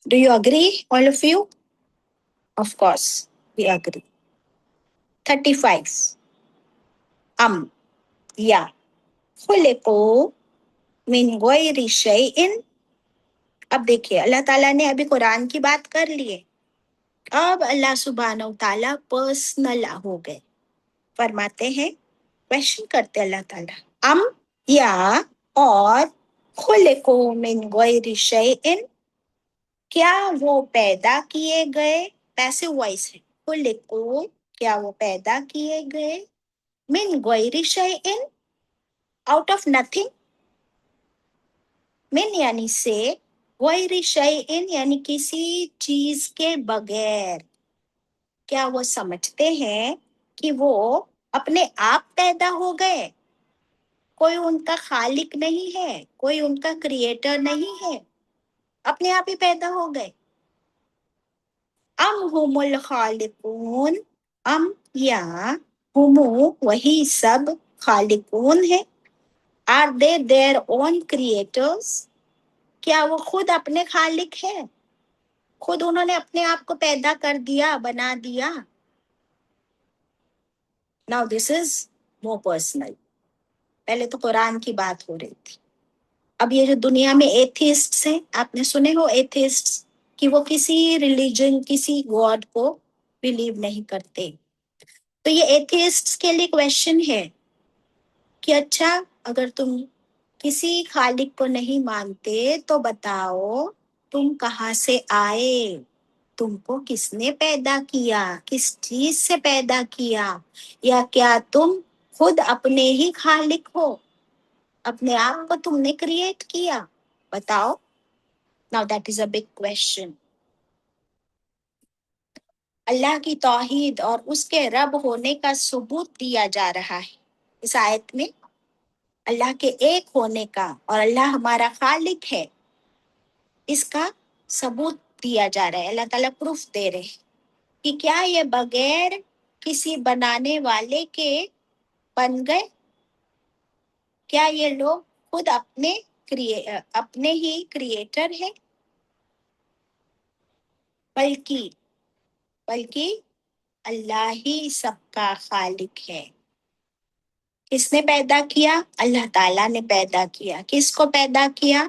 Speaker 5: Do you agree, all of you? Of course, we agree. 35. یا خلقوا من غیر شیء۔ اب دیکھیے اللہ تعالیٰ نے ابھی قرآن کی بات کر لیے، اب اللہ سبحانہ و تعالیٰ پرسنل ہو گئے، فرماتے ہیں، کویشچن کرتے اللہ تعالیٰ، یا اور خلقوا من غیر شیء، کیا وہ پیدا کیے گئے، پیسو وائس ہے، خلقوا کیا وہ پیدا کیے گئے، من غیر شیء آؤٹ آف نتھنگ، من یعنی سے، غیر شیء یعنی کسی چیز کے بغیر۔ کیا وہ سمجھتے ہیں کہ وہ اپنے آپ پیدا ہو گئے، کوئی ان کا خالق نہیں ہے، کوئی ان کا کریٹر نہیں ہے، اپنے آپ ہی پیدا ہو گئے؟ ام ہم الخالقون، یا ہم وہی سب خالقون ہے، are they there own creators, کیا وہ خود اپنے خالق ہے، خود انہوں نے اپنے آپ کو پیدا کر دیا، بنا دیا؟ Now this is more personal. پہلے تو قرآن کی بات ہو رہی تھی، اب یہ جو دنیا میں ایتھیسٹس ہیں، آپ نے سنے ہو ایتھیسٹس، کہ وہ کسی ریلیجن، کسی گاڈ کو بلیو نہیں کرتے، تو یہ ایتھیسٹس کے لیے کویشچن ہے کہ اچھا اگر تم کسی خالق کو نہیں مانتے تو بتاؤ تم کہاں سے آئے، تم کو کس نے پیدا کیا، کس چیز سے پیدا کیا، یا کیا تم خود اپنے ہی خالق ہو، اپنے آپ کو تم نے کریٹ کیا، بتاؤ۔ Now that is a big question. اللہ کی توحید اور اس کے رب ہونے کا ثبوت دیا جا رہا ہے اس آیت میں، اللہ کے ایک ہونے کا، اور اللہ ہمارا خالق ہے، اس کا ثبوت دیا جا رہا ہے، اللہ تعالیٰ پروف دے رہے ہیں کہ کیا یہ بغیر کسی بنانے والے کے بن گئے، کیا یہ لوگ خود اپنے ہی کریٹر ہیں، بلکہ اللہ ہی سب کا خالق ہے۔ کس نے پیدا کیا؟ اللہ تعالیٰ نے پیدا کیا۔ کس کو پیدا کیا؟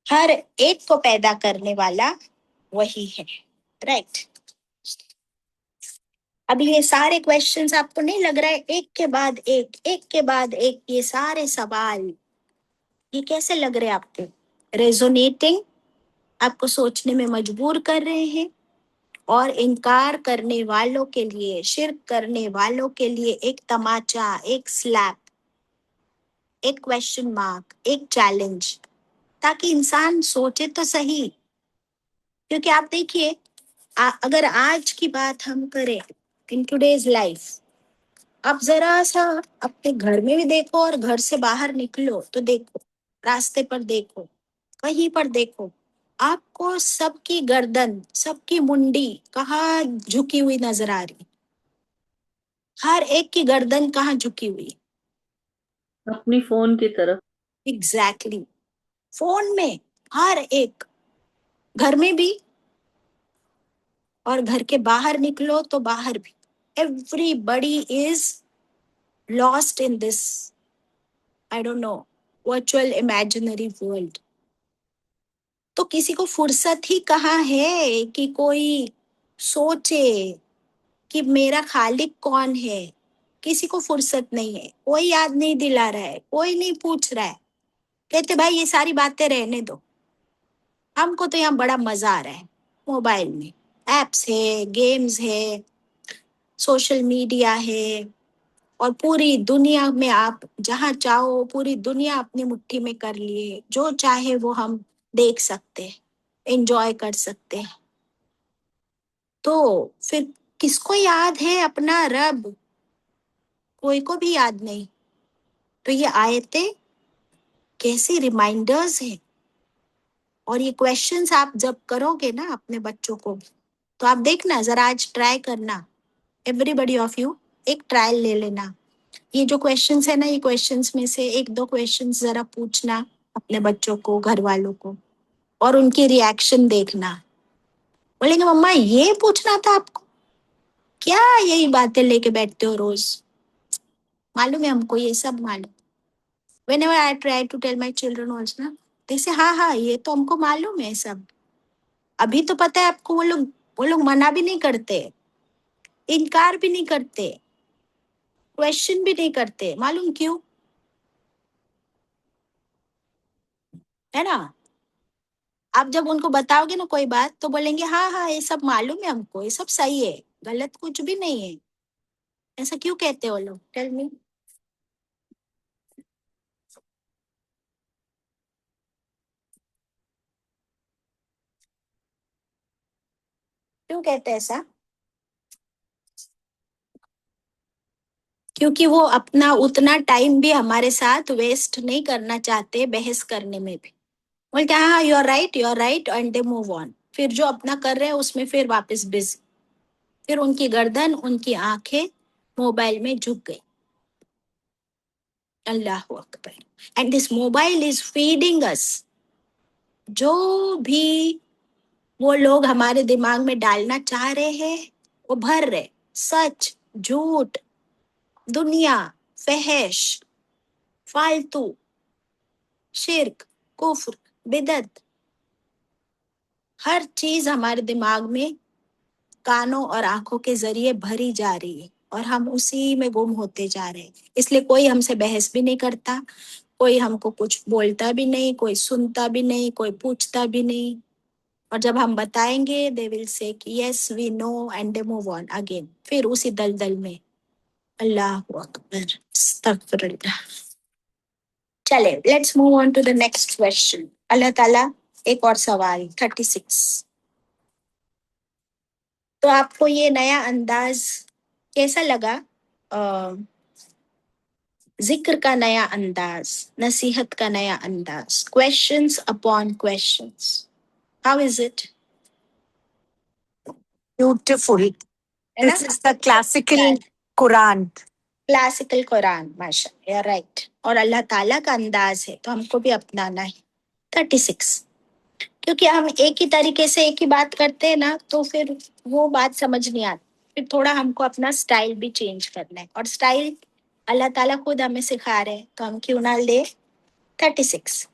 Speaker 5: ہر ایک کو پیدا کرنے والا وہی ہے، رائٹ؟ اب یہ سارے کویشچنز آپ کو نہیں لگ رہا ہے ایک کے بعد ایک، ایک کے بعد ایک، یہ سارے سوال یہ کیسے لگ رہے آپ کو؟ ریزونیٹنگ، آپ کو سوچنے میں مجبور کر رہے ہیں، اور انکار کرنے والوں کے لیے، شرک کرنے والوں کے لیے ایک تماچا، ایک سلیپ، ایک کویشچن مارک، ایک چیلنج، تاکہ انسان سوچے تو صحیح۔ کیونکہ آپ دیکھیے، اگر آج کی بات ہم کریں ان ٹوڈیز لائف، آپ ذرا سا اپنے گھر میں بھی دیکھو اور گھر سے باہر نکلو تو دیکھو، راستے پر دیکھو، کہیں پر دیکھو، آپ کو سب کی گردن، سب کی منڈی کہاں جھکی ہوئی نظر آ رہی؟ ہر ایک کی گردن کہاں جھکی ہوئی؟
Speaker 3: اپنی فون کی طرف۔
Speaker 5: ایگزیکٹلی، فون میں، ہر ایک، گھر میں بھی، اور گھر کے باہر نکلو تو باہر بھی، everybody is lost in this I don't know virtual imaginary world۔ تو کسی کو فرصت ہی کہاں ہے کہ کوئی سوچے کہ میرا خالق کون ہے؟ کسی کو فرصت نہیں ہے، کوئی یاد نہیں دلا رہا ہے، کوئی نہیں پوچھ رہا ہے، کہتے بھائی یہ ساری باتیں رہنے دو، ہم کو تو یہاں بڑا مزہ آ رہا ہے، موبائل میں ایپس ہے، گیمز ہے، سوشل میڈیا ہے، और पूरी दुनिया में आप जहाँ चाहो पूरी दुनिया अपनी मुट्ठी में कर लिए, जो चाहे वो हम देख सकते हैं, एंजॉय कर सकते हैं। तो फिर किसको याद है अपना रब? कोई को भी याद नहीं। तो ये आयतें कैसी रिमाइंडर्स हैं। और ये क्वेश्चंस आप जब करोगे ना अपने बच्चों को, तो आप देखना, जरा आज ट्राई करना, एवरीबडी ऑफ यू एक ट्रायल ले लेना। ये जो क्वेश्चंस है ना, ये क्वेश्चंस में से एक दो क्वेश्चंस जरा पूछना अपने बच्चों को, घर वालों को, और उनकी रिएक्शन देखना। बोलेंगे मम्मा ये पूछना था आपको, क्या यही बातें लेके बैठते हो रोज? मालूम है हमको, ये सब मालूम। Whenever I try to tell my children also ना, they say हाँ हाँ ये तो हमको मालूम है सब। अभी तो पता है आपको, वो लोग मना भी नहीं करते, इनकार भी नहीं करते, क्वेश्चन भी नहीं करते। मालूम क्यों? है ना? आप जब उनको बताओगे ना कोई बात, तो बोलेंगे हाँ हाँ ये सब मालूम है हमको, ये सब सही है, गलत कुछ भी नहीं है। ऐसा क्यों कहते हो लोग? Tell me. क्यों कहते हैं ऐसा? क्योंकि वो अपना उतना टाइम भी हमारे साथ वेस्ट नहीं करना चाहते बहस करने में भी। बोलते हाँ हाँ you are right and they move on. फिर जो अपना कर रहे हैं उसमें फिर वापस बिजी। फिर उनकी गर्दन, उनकी आंखें मोबाइल में झुक गई। अल्लाह अकबर। And this mobile is feeding us. जो भी वो लोग हमारे दिमाग में डालना चाह रहे हैं वो भर रहे। सच, झूठ, दुनिया, फहश, फालतू, शिर्क, कुफ्र, बिदत, हर चीज हमारे दिमाग में कानों और आंखों के जरिए भरी जा रही है और हम उसी में गुम होते जा रहे हैं। इसलिए कोई हमसे बहस भी नहीं करता, कोई हमको कुछ बोलता भी नहीं, कोई सुनता भी नहीं, कोई पूछता भी नहीं। और जब हम बताएंगे दे विल से कि yes we know and they move on again, फिर उसी दलदल में। अल्लाह अकबर, अस्तगफिरुल्लाह। चले, let's move on to the next question. Allah ताला एक और सवाल 36। तो आपको ये नया अंदाज कैसा लगा? जिक्र का नया अंदाज, नसीहत का नया अंदाज, questions upon questions, how is it?
Speaker 6: Beautiful.
Speaker 5: है ना?
Speaker 6: This is the classical Quran.
Speaker 5: Classical Quran, माशा, यू राइट। और अल्लाह ताला का अंदाज है तो हमको भी अपनाना है। 36। क्योंकि हम एक ही तरीके से एक ही बात करते हैं ना, तो फिर वो बात समझ नहीं आती। फिर थोड़ा हमको अपना स्टाइल भी चेंज करना है, और स्टाइल अल्लाह ताला खुद हमें सिखा रहे हैं, तो हम क्यों ना ले। 36।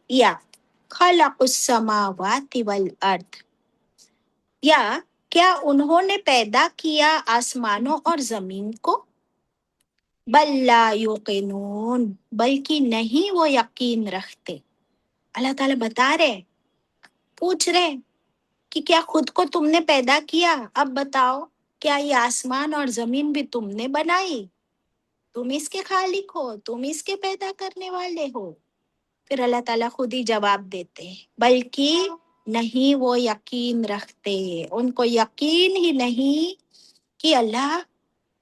Speaker 5: या खलक़ुस समावाति वल अर्द, या क्या उन्होंने पैदा किया आसमानों और जमीन को? बल्ला युक़िनून, बल्कि नहीं वो यकीन रखते। अल्लाह ताला बता रहे, पूछ रहे कि क्या खुद को तुमने पैदा किया? अब बताओ, क्या ये आसमान और जमीन भी तुमने बनाई? तुम इसके खालिक हो, तुम इसके पैदा करने वाले हो? फिर अल्लाह ताला खुद ही जवाब देते हैं, बल्कि नहीं वो यकीन रखते, उनको यकीन ही नहीं कि अल्लाह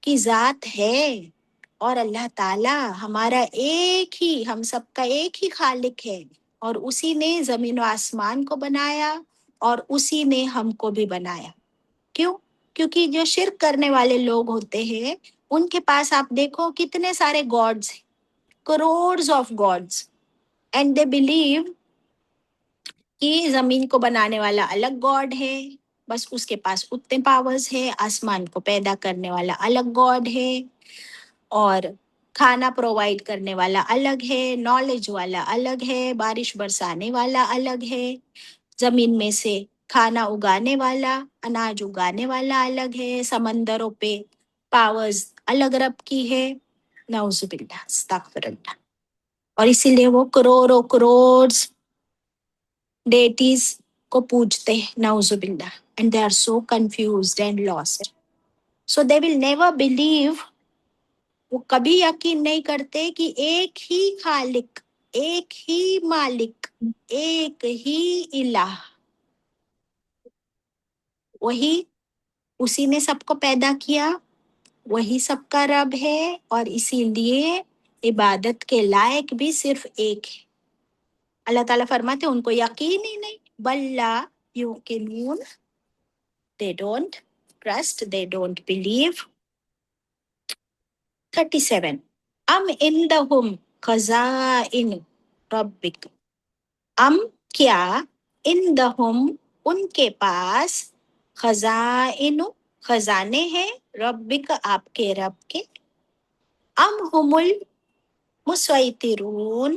Speaker 5: की जात है, और अल्लाह ताला हमारा एक ही, हम सबका एक ही खालिक है, और उसी ने जमीन और आसमान को बनाया और उसी ने हमको भी बनाया। क्यों? क्योंकि जो शिर्क करने वाले लोग होते हैं उनके पास आप देखो कितने सारे गॉड्स हैं, crores of gods, and they believe कि जमीन को बनाने वाला अलग गॉड है, बस उसके पास उतने पावर्स है। आसमान को पैदा करने वाला अलग गॉड है, और खाना प्रोवाइड करने वाला अलग है, नॉलेज वाला अलग है, बारिश बरसाने वाला अलग है, जमीन में से खाना उगाने वाला, अनाज उगाने वाला अलग है, समंदरों पे पावर्स अलग रब की है। नाउजुबिल्लाह, अस्तगफिरुल्लाह। और इसीलिए वो करोड़ों करोड़ डेटीज को पूजते हैं, नाउजुबिल्लाह, and they are so confused and lost. So they will never believe وہ کبھی یقین نہیں کرتے کہ ایک ہی خالق، ایک ہی مالک، ایک ہی الہ، وہی، اسی نے سب کو پیدا کیا، وہی سب کا رب ہے، اور اسی لیے عبادت کے لائق بھی صرف ایک ہے۔ اللہ تعالیٰ فرماتے ان کو یقین ہی نہیں، بلّا یوقنون، they don't trust, they don't believe۔ 37 ام عندہم خزائن ربک، ام کیا، عندہم ان کے پاس، خزائن خزانے ہیں، ربک آپ کے رب کے، ام ہم المسیطرون،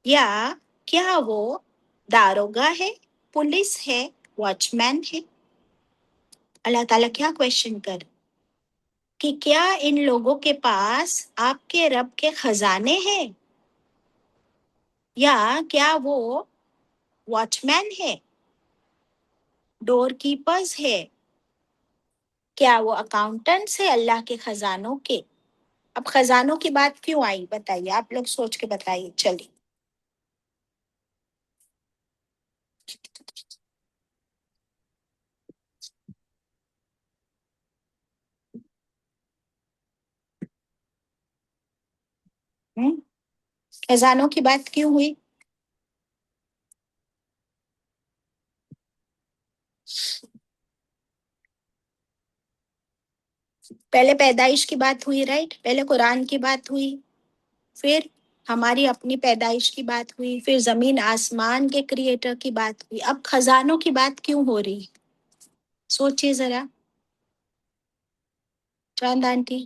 Speaker 5: یا کیا وہ داروگا ہے، پولیس ہے، واچ مین ہے۔ اللہ تعالیٰ کیا کویشچن کر کہ کیا ان لوگوں کے پاس آپ کے رب کے خزانے ہیں، یا کیا وہ واچ مین ہے، ڈور کیپرز ہے، کیا وہ اکاؤنٹنٹس ہے اللہ کے خزانوں کے؟ اب خزانوں کی بات کیوں آئی بتائیے، آپ لوگ سوچ کے بتائیے، چلیے۔ خزانوں کی بات کیوں ہوئی؟ پہلے پیدائش کی بات ہوئی، رائٹ؟ پہلے قرآن کی بات ہوئی، پھر ہماری اپنی پیدائش کی بات ہوئی، پھر زمین آسمان کے کریٹر کی بات ہوئی، اب خزانوں کی بات کیوں ہو رہی؟ سوچیے ذرا، چاند آنٹی،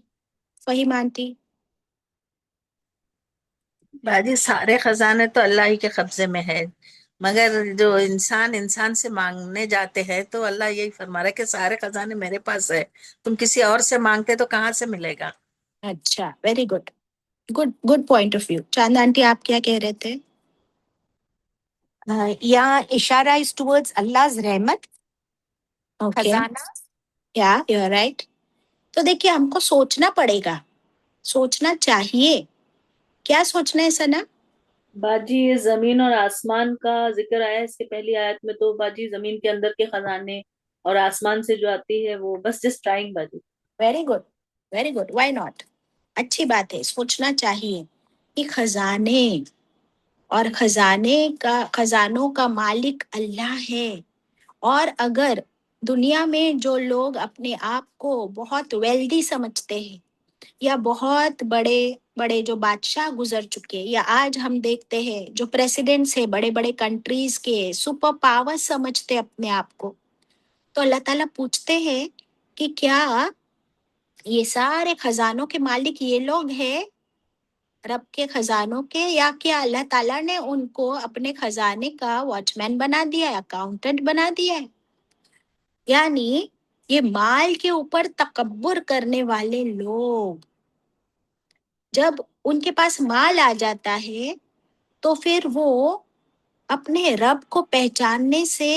Speaker 5: فہیم آنٹی۔
Speaker 7: باجی سارے خزانے تو اللہ ہی کے قبضے میں ہے، مگر جو انسان سے مانگنے جاتے ہیں تو اللہ یہی فرما رہا ہے کہ سارے خزانے میرے پاس ہے، تم کسی اور سے مانگتے تو کہاں سے ملے گا؟
Speaker 5: اچھا، very good, good point of view. Chand aunty آپ کیا کہہ رہے تھے؟
Speaker 6: یہاں اشارہ is towards Allah's رحمت، خزانہ۔
Speaker 5: یا یو آر رائٹ۔ تو دیکھیے ہم کو سوچنا پڑے گا، سوچنا چاہیے۔ کیا سوچنا ہے سنا؟
Speaker 3: باجی یہ زمین اور آسمان کا ذکر آیا ہے اس کے پہلی آیت میں، تو باجی زمین کے اندر کے خزانے اور آسمان سے جو آتی ہے وہ بس جسٹ ٹرائنگ باجی۔
Speaker 5: Very good, very good, why not, اچھی بات ہے، سوچنا چاہیے کہ خزانے اور خزانوں کا مالک اللہ ہے۔ اور اگر دنیا میں جو لوگ اپنے آپ کو بہت ویلڈی سمجھتے ہیں، یا بہت بڑے بڑے جو بادشاہ گزر چکے، یا آج ہم دیکھتے ہیں جو پریسیڈنٹس ہیں بڑے بڑے کنٹریز کے، سپر پاور سمجھتے اپنے آپ کو، تو اللہ تعالیٰ پوچھتے ہیں کہ کیا یہ سارے خزانوں کے مالک یہ لوگ ہیں، رب کے خزانوں کے، یا کیا اللہ تعالیٰ نے ان کو اپنے خزانے کا واچ مین بنا دیا ہے، اکاؤنٹنٹ بنا دیا ہے؟ یعنی یہ مال کے اوپر تکبر کرنے والے لوگ، جب ان کے پاس مال آ جاتا ہے تو پھر وہ اپنے رب کو پہچاننے سے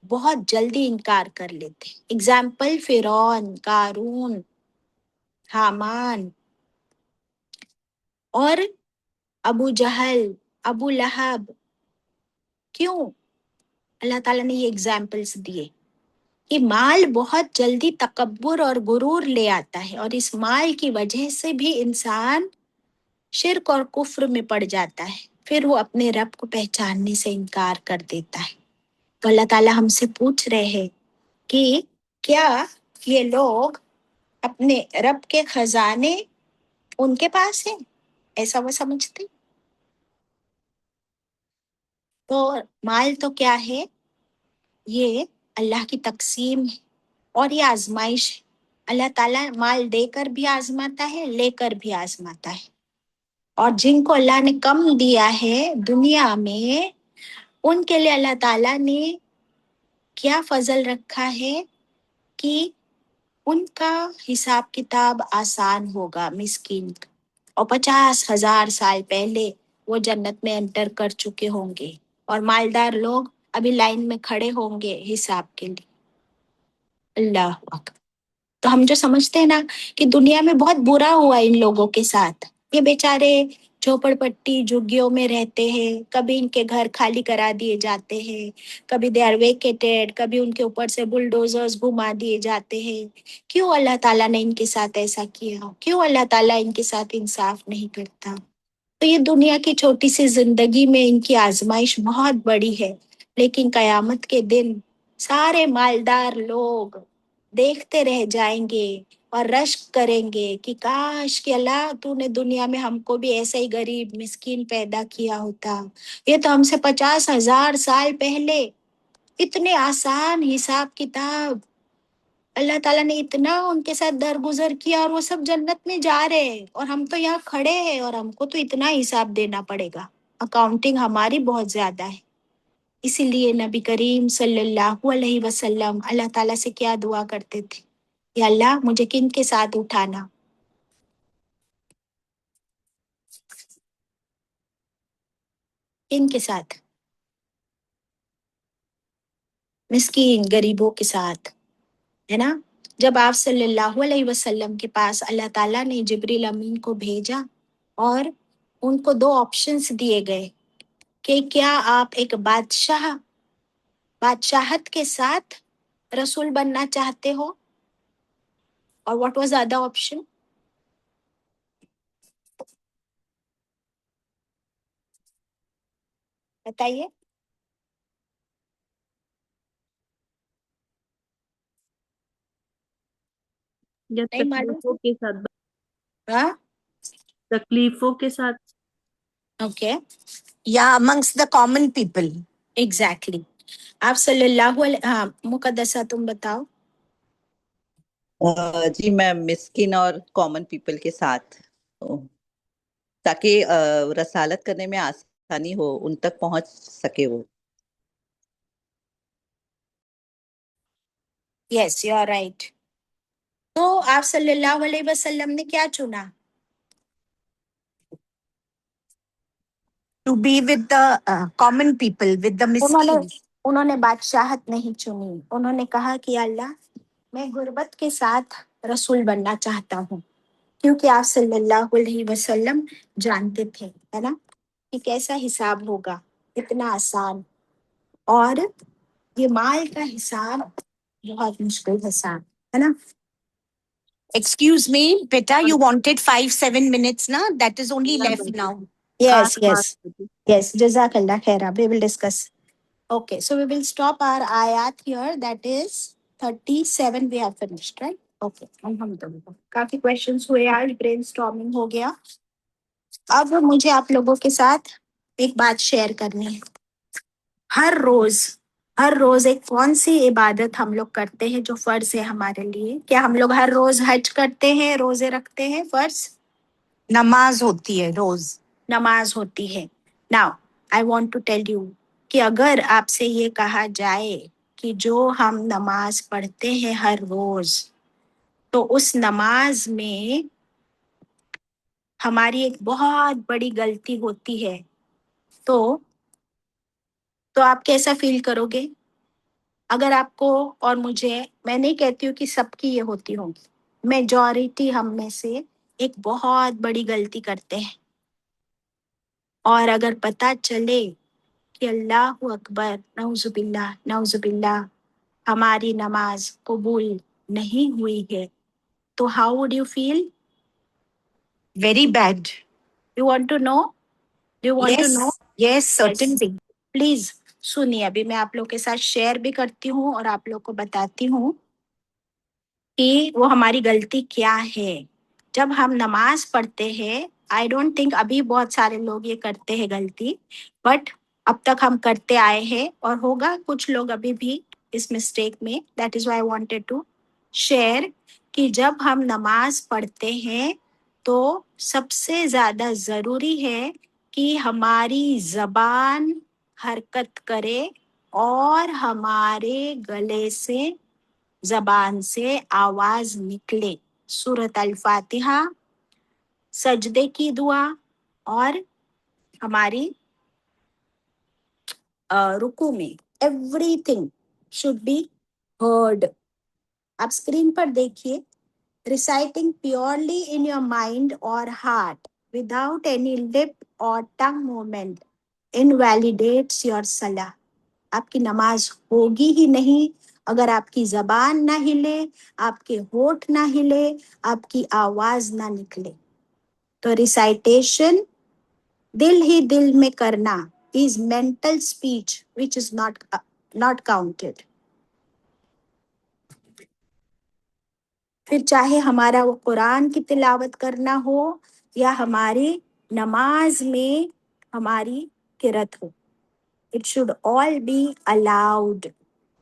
Speaker 5: بہت جلدی انکار کر لیتے۔ اگزامپل فرعون، قارون، حامان اور ابو جہل، ابو لہب۔ کیوں اللہ تعالیٰ نے یہ اگزامپلس دیے؟ کہ مال بہت جلدی تکبر اور غرور لے آتا ہے، اور اس مال کی وجہ سے بھی انسان شرک اور کفر میں پڑ جاتا ہے، پھر وہ اپنے رب کو پہچاننے سے انکار کر دیتا ہے۔ تو اللہ تعالیٰ ہم سے پوچھ رہے ہیں کہ کیا یہ لوگ اپنے رب کے خزانے ان کے پاس ہیں، ایسا وہ سمجھتے؟ تو مال تو کیا ہے؟ یہ اللہ کی تقسیم ہے، اور یہ آزمائش ہے۔ اللہ تعالیٰ مال دے کر بھی آزماتا ہے، لے کر بھی آزماتا ہے۔ اور جن کو اللہ نے کم دیا ہے دنیا میں، ان کے لیے اللہ تعالیٰ نے کیا فضل رکھا ہے کہ ان کا حساب کتاب آسان ہوگا، مسکین کا، اور 50,000 سال پہلے وہ جنت میں انٹر کر چکے ہوں گے، اور مالدار لوگ ابھی لائن میں کھڑے ہوں گے حساب کے لیے۔ اللہ اکبر۔ तो हम जो समझते हैं ना कि दुनिया में बहुत बुरा हुआ इन लोगों के साथ, ये बेचारे झोपड़पट्टी झुग्गियों में रहते हैं, कभी इनके घर खाली करा दिए जाते हैं, कभी दे आर वेकेटेड, कभी उनके ऊपर से बुलडोजर्स घुमा दिए जाते हैं। क्यों अल्लाह ताला ने इनके साथ ऐसा किया? क्यों अल्लाह ताला इनके साथ इंसाफ नहीं करता? तो ये दुनिया की छोटी सी जिंदगी में इनकी आजमाइश बहुत बड़ी है, लेकिन कयामत के दिन सारे मालदार लोग देखते रह जाएंगे और रश्क करेंगे कि काश कि अल्लाह तूने दुनिया में हमको भी ऐसा ही गरीब मिस्कीन पैदा किया होता। ये तो हमसे 50,000 साल पहले इतने आसान हिसाब किताब, अल्लाह ताला ने इतना उनके साथ दरगुजर किया और वो सब जन्नत में जा रहे हैं और हम तो यहाँ खड़े हैं और हमको तो इतना हिसाब देना पड़ेगा। अकाउंटिंग हमारी बहुत ज्यादा है। इसीलिए नबी करीम सल्लल्लाहु अलैहि वसल्लम अल्लाह ताला से क्या दुआ करते थे? या अल्लाह मुझे किन के साथ उठाना? किन के साथ? मिस्कीन गरीबों के साथ, है ना? जब आप सल्लल्लाहु अलैहि वसल्लम के पास अल्लाह ताला ने जिब्रील अमीन को भेजा और उनको दो ऑप्शंस दिए गए कि क्या आप एक बादशाहत के साथ रसूल बनना चाहते हो, और what was the other option? बताइए।
Speaker 3: या
Speaker 5: नहीं मालूम?
Speaker 3: तकलीफों के साथ,
Speaker 5: हाँ,
Speaker 3: तकलीफों के साथ।
Speaker 5: Okay,
Speaker 6: Yeah, amongst the common people.
Speaker 5: Exactly. आप सल्लल्लाहु अलैहि, हाँ मुकद्दसा तुम बताओ।
Speaker 8: जी मैं मिस्किन और कॉमन पीपल के साथ, ताकि रसालत करने में आसानी हो, उन तक पहुंच सके वो।
Speaker 5: Yes you are right. तो आप सल्लल्लाहु अलैहि वसल्लम ने क्या चुना?
Speaker 6: To be with the common people, with the
Speaker 5: उन्होंने
Speaker 6: miskin.
Speaker 5: उन्होंने बादशाहत नहीं चुनी। उन्होंने कहा कि अल्लाह मैं गुर्बत के साथ रसूल बनना चाहता हूँ, क्योंकि आप सल्लल्लाहु अलैहि वसल्लम जानते थे, है ना, कि कैसा हिसाब होगा, इतना आसान, और ये माल का हिसाब बहुत मुश्किल हिसाब, है ना?
Speaker 6: Excuse me, Beta, you wanted 5-7 minutes, na? That is only
Speaker 3: Allah
Speaker 6: left
Speaker 3: बेटी,
Speaker 6: now.
Speaker 3: खास
Speaker 5: Yes,
Speaker 3: बात
Speaker 5: yes,
Speaker 3: बेटी।
Speaker 5: yes. Jazakallah khaira. We will discuss. Okay, so we will stop our ayat here. That is 37. We have finished, right? Okay. Alhamdulillah. काफी questions हुए आज, brainstorming हो गया। अब मुझे आप लोगों के साथ एक बात शेयर करनी है। हर रोज हर रोज एक कौन सी इबादत हम लोग करते हैं जो फर्ज है हमारे लिए? क्या हम लोग हर रोज हज करते हैं, रोजे रखते हैं फर्ज?
Speaker 6: Namaz hoti hai roz.
Speaker 5: नमाज होती है। Now I want to tell you कि अगर आपसे ये कहा जाए कि जो हम नमाज पढ़ते हैं हर रोज, तो उस नमाज में हमारी एक बहुत बड़ी गलती होती है, तो आप कैसा फील करोगे? अगर आपको और मुझे, मैं नहीं कहती हूँ कि सबकी ये होती होंगी, मेजॉरिटी हम में से एक बहुत बड़ी गलती करते हैं, और अगर पता चले कि अल्लाह अकबर, नौजुबिल्लाह हमारी नमाज कबूल नहीं हुई है, तो how would you feel?
Speaker 6: Very bad.
Speaker 5: You want to know? Do you want to know?
Speaker 6: Yes, certainly.
Speaker 5: Please सुनिए, अभी मैं आप लोग के साथ शेयर भी करती हूँ और आप लोग को बताती हूँ कि वो हमारी गलती क्या है। जब हम नमाज पढ़ते हैं, आई डोंट थिंक अभी बहुत सारे लोग ये करते हैं गलती, बट अब तक हम करते आए हैं, और होगा कुछ लोग अभी भी इस मिस्टेक में। That is why I wanted to share कि जब हम नमाज पढ़ते हैं तो सबसे ज्यादा जरूरी है कि हमारी जबान हरकत करे और हमारे गले से, जबान से आवाज निकले। सूरत अल फातिहा, सजदे की दुआ, और हमारी रुकू में, एवरीथिंग शुड बी हर्ड। आप स्क्रीन पर देखिए reciting purely in your mind or heart without any lip or tongue movement invalidates your salah. आपकी नमाज होगी ही नहीं अगर आपकी जबान ना हिले, आपके होठ ना हिले, आपकी आवाज ना निकले. तो रिसाइटेशन दिल ही दिल में करना is mental speech which is not counted. फिर चाहे हमारा वो कुरान की तिलावत करना हो या हमारी नमाज में हमारी किरत हो, it should all be allowed.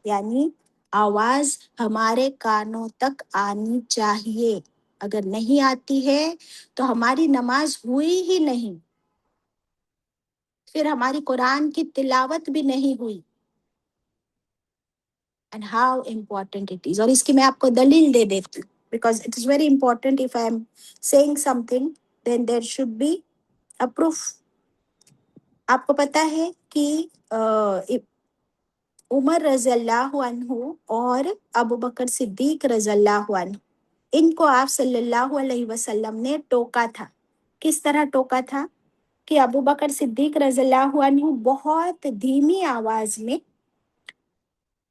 Speaker 5: यानी आवाज हमारे कानों तक आनी चाहिए. अगर नहीं आती है तो हमारी नमाज हुई ही नहीं, फिर हमारी कुरान की तिलावत भी नहीं हुई. And how important it is. और इसकी मैं आपको दलील दे देती हूँ, because it is very important. If I am saying something, then there should be a proof. आपको पता है कि उमर रज़ियल्लाहु अन्हु और अबू बकर सिद्दीक रज़ियल्लाहु अन्हु, इनको आप सल्लल्लाहु अलैहि वसल्लम ने टोका था. किस तरह टोका था कि अबू बकर सिद्दीक रज़ियल्लाहु अन्हु बहुत धीमी आवाज में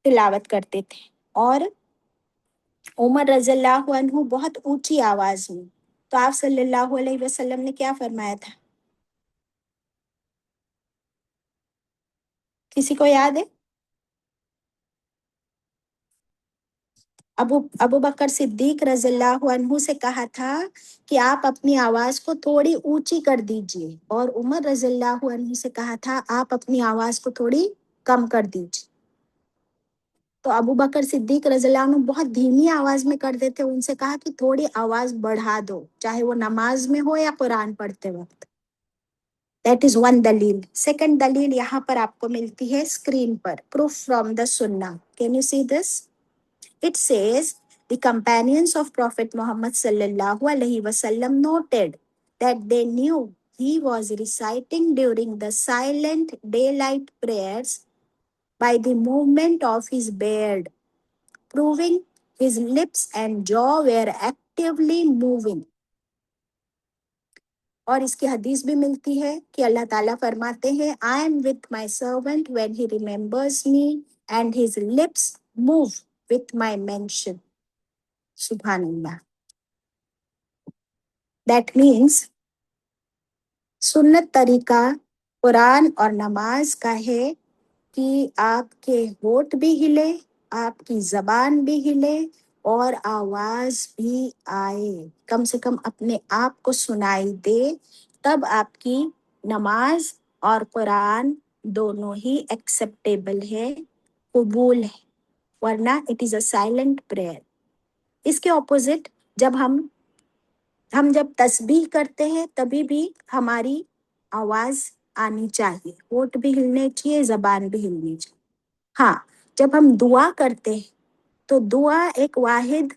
Speaker 5: तिलावत करते थे और उमर रज़ियल्लाहु अन्हु बहुत ऊंची आवाज में. तो आप सल्लल्लाहु अलैहि वसल्लम ने क्या फरमाया था? किसी को याद है? अबू बकर सिद्दीक रज़ियल्लाहु अन्हु से कहा था कि आप अपनी आवाज को थोड़ी ऊंची कर दीजिए, और उमर रज़ियल्लाहु अन्हु से कहा था आप अपनी आवाज को थोड़ी कम कर दीजिए. तो अबू बकर सिद्दीक रज़ियल्लाहु अन्हु बहुत धीमी आवाज में कर देते. उनसे कहा कि थोड़ी आवाज बढ़ा दो, चाहे वो नमाज में हो या कुरान पढ़ते वक्त. दैट इज वन दलील. सेकंड दलील यहाँ पर आपको मिलती है स्क्रीन पर. प्रूफ फ्रॉम द सुन्ना. Can you see this? It says the companions of Prophet Muhammad sallallahu alaihi wasallam noted that they knew he was reciting during the silent daylight prayers by the movement of his beard, proving his lips and jaw were actively moving. और इसकी हदीस भी मिलती है कि अल्लाह ताला फरमाते हैं, I am with my servant when he remembers me and his lips move with my mention. सुभान अल्लाह. दैट मीन्स सुन्नत तरीका कुरान और नमाज का है कि आपके होठ भी हिले, आपकी जबान भी हिले और आवाज भी आए, कम से कम अपने आप को सुनाई दे, तब आपकी नमाज और कुरान दोनों ही एक्सेप्टेबल है, कबूल है. वरना it is a silent prayer. इसके ऑपोजिट जब हम जब तस्बीह करते हैं तभी भी हमारी आवाज आनी चाहिए, होठ भी हिलने चाहिए, जबान भी हिलनी चाहिए. हाँ, जब हम दुआ करते हैं तो दुआ एक वाहिद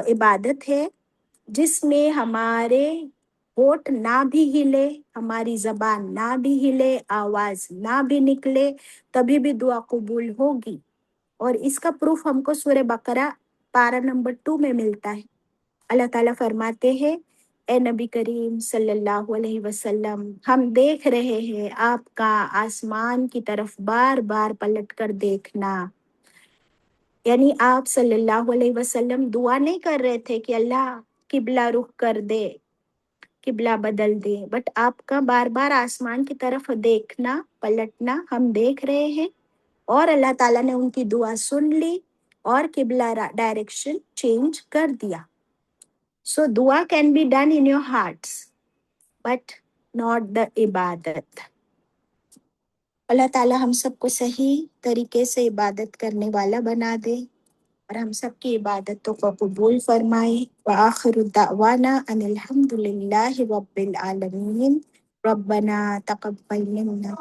Speaker 5: इबादत है जिसमें हमारे होठ ना भी हिले, हमारी जबान ना भी हिले, आवाज ना भी निकले, तभी भी दुआ कबूल होगी. और इसका प्रूफ हमको सूरह बकरा पारा नंबर 2 में मिलता है. अल्लाह ताला फरमाते हैं, ए नबी करीम सल्लल्लाहु अलैहि वसल्लम, हम देख रहे हैं आपका आसमान की तरफ बार बार पलट कर देखना. यानी आप सल्लल्लाहु अलैहि वसल्लम दुआ नहीं कर रहे थे कि अल्लाह किबला रुख कर दे, किबला बदल दे, बट आपका बार बार आसमान की तरफ देखना, पलटना हम देख रहे हैं. और अल्लाह ताला ने उनकी दुआ सुन ली और किबला डायरेक्शन चेंज कर दिया. So dua can be done in your hearts, but not the ibadat. अल्लाह ताला हम सबको सही तरीके से इबादत करने वाला बना दे और हम सबकी इबादतों को कबूल फरमाए. व आखिरु दावाना अनिल हम्दुलिल्लाहि रब्बिल आलमीन. रब्बना तक़ब्बल मिन्ना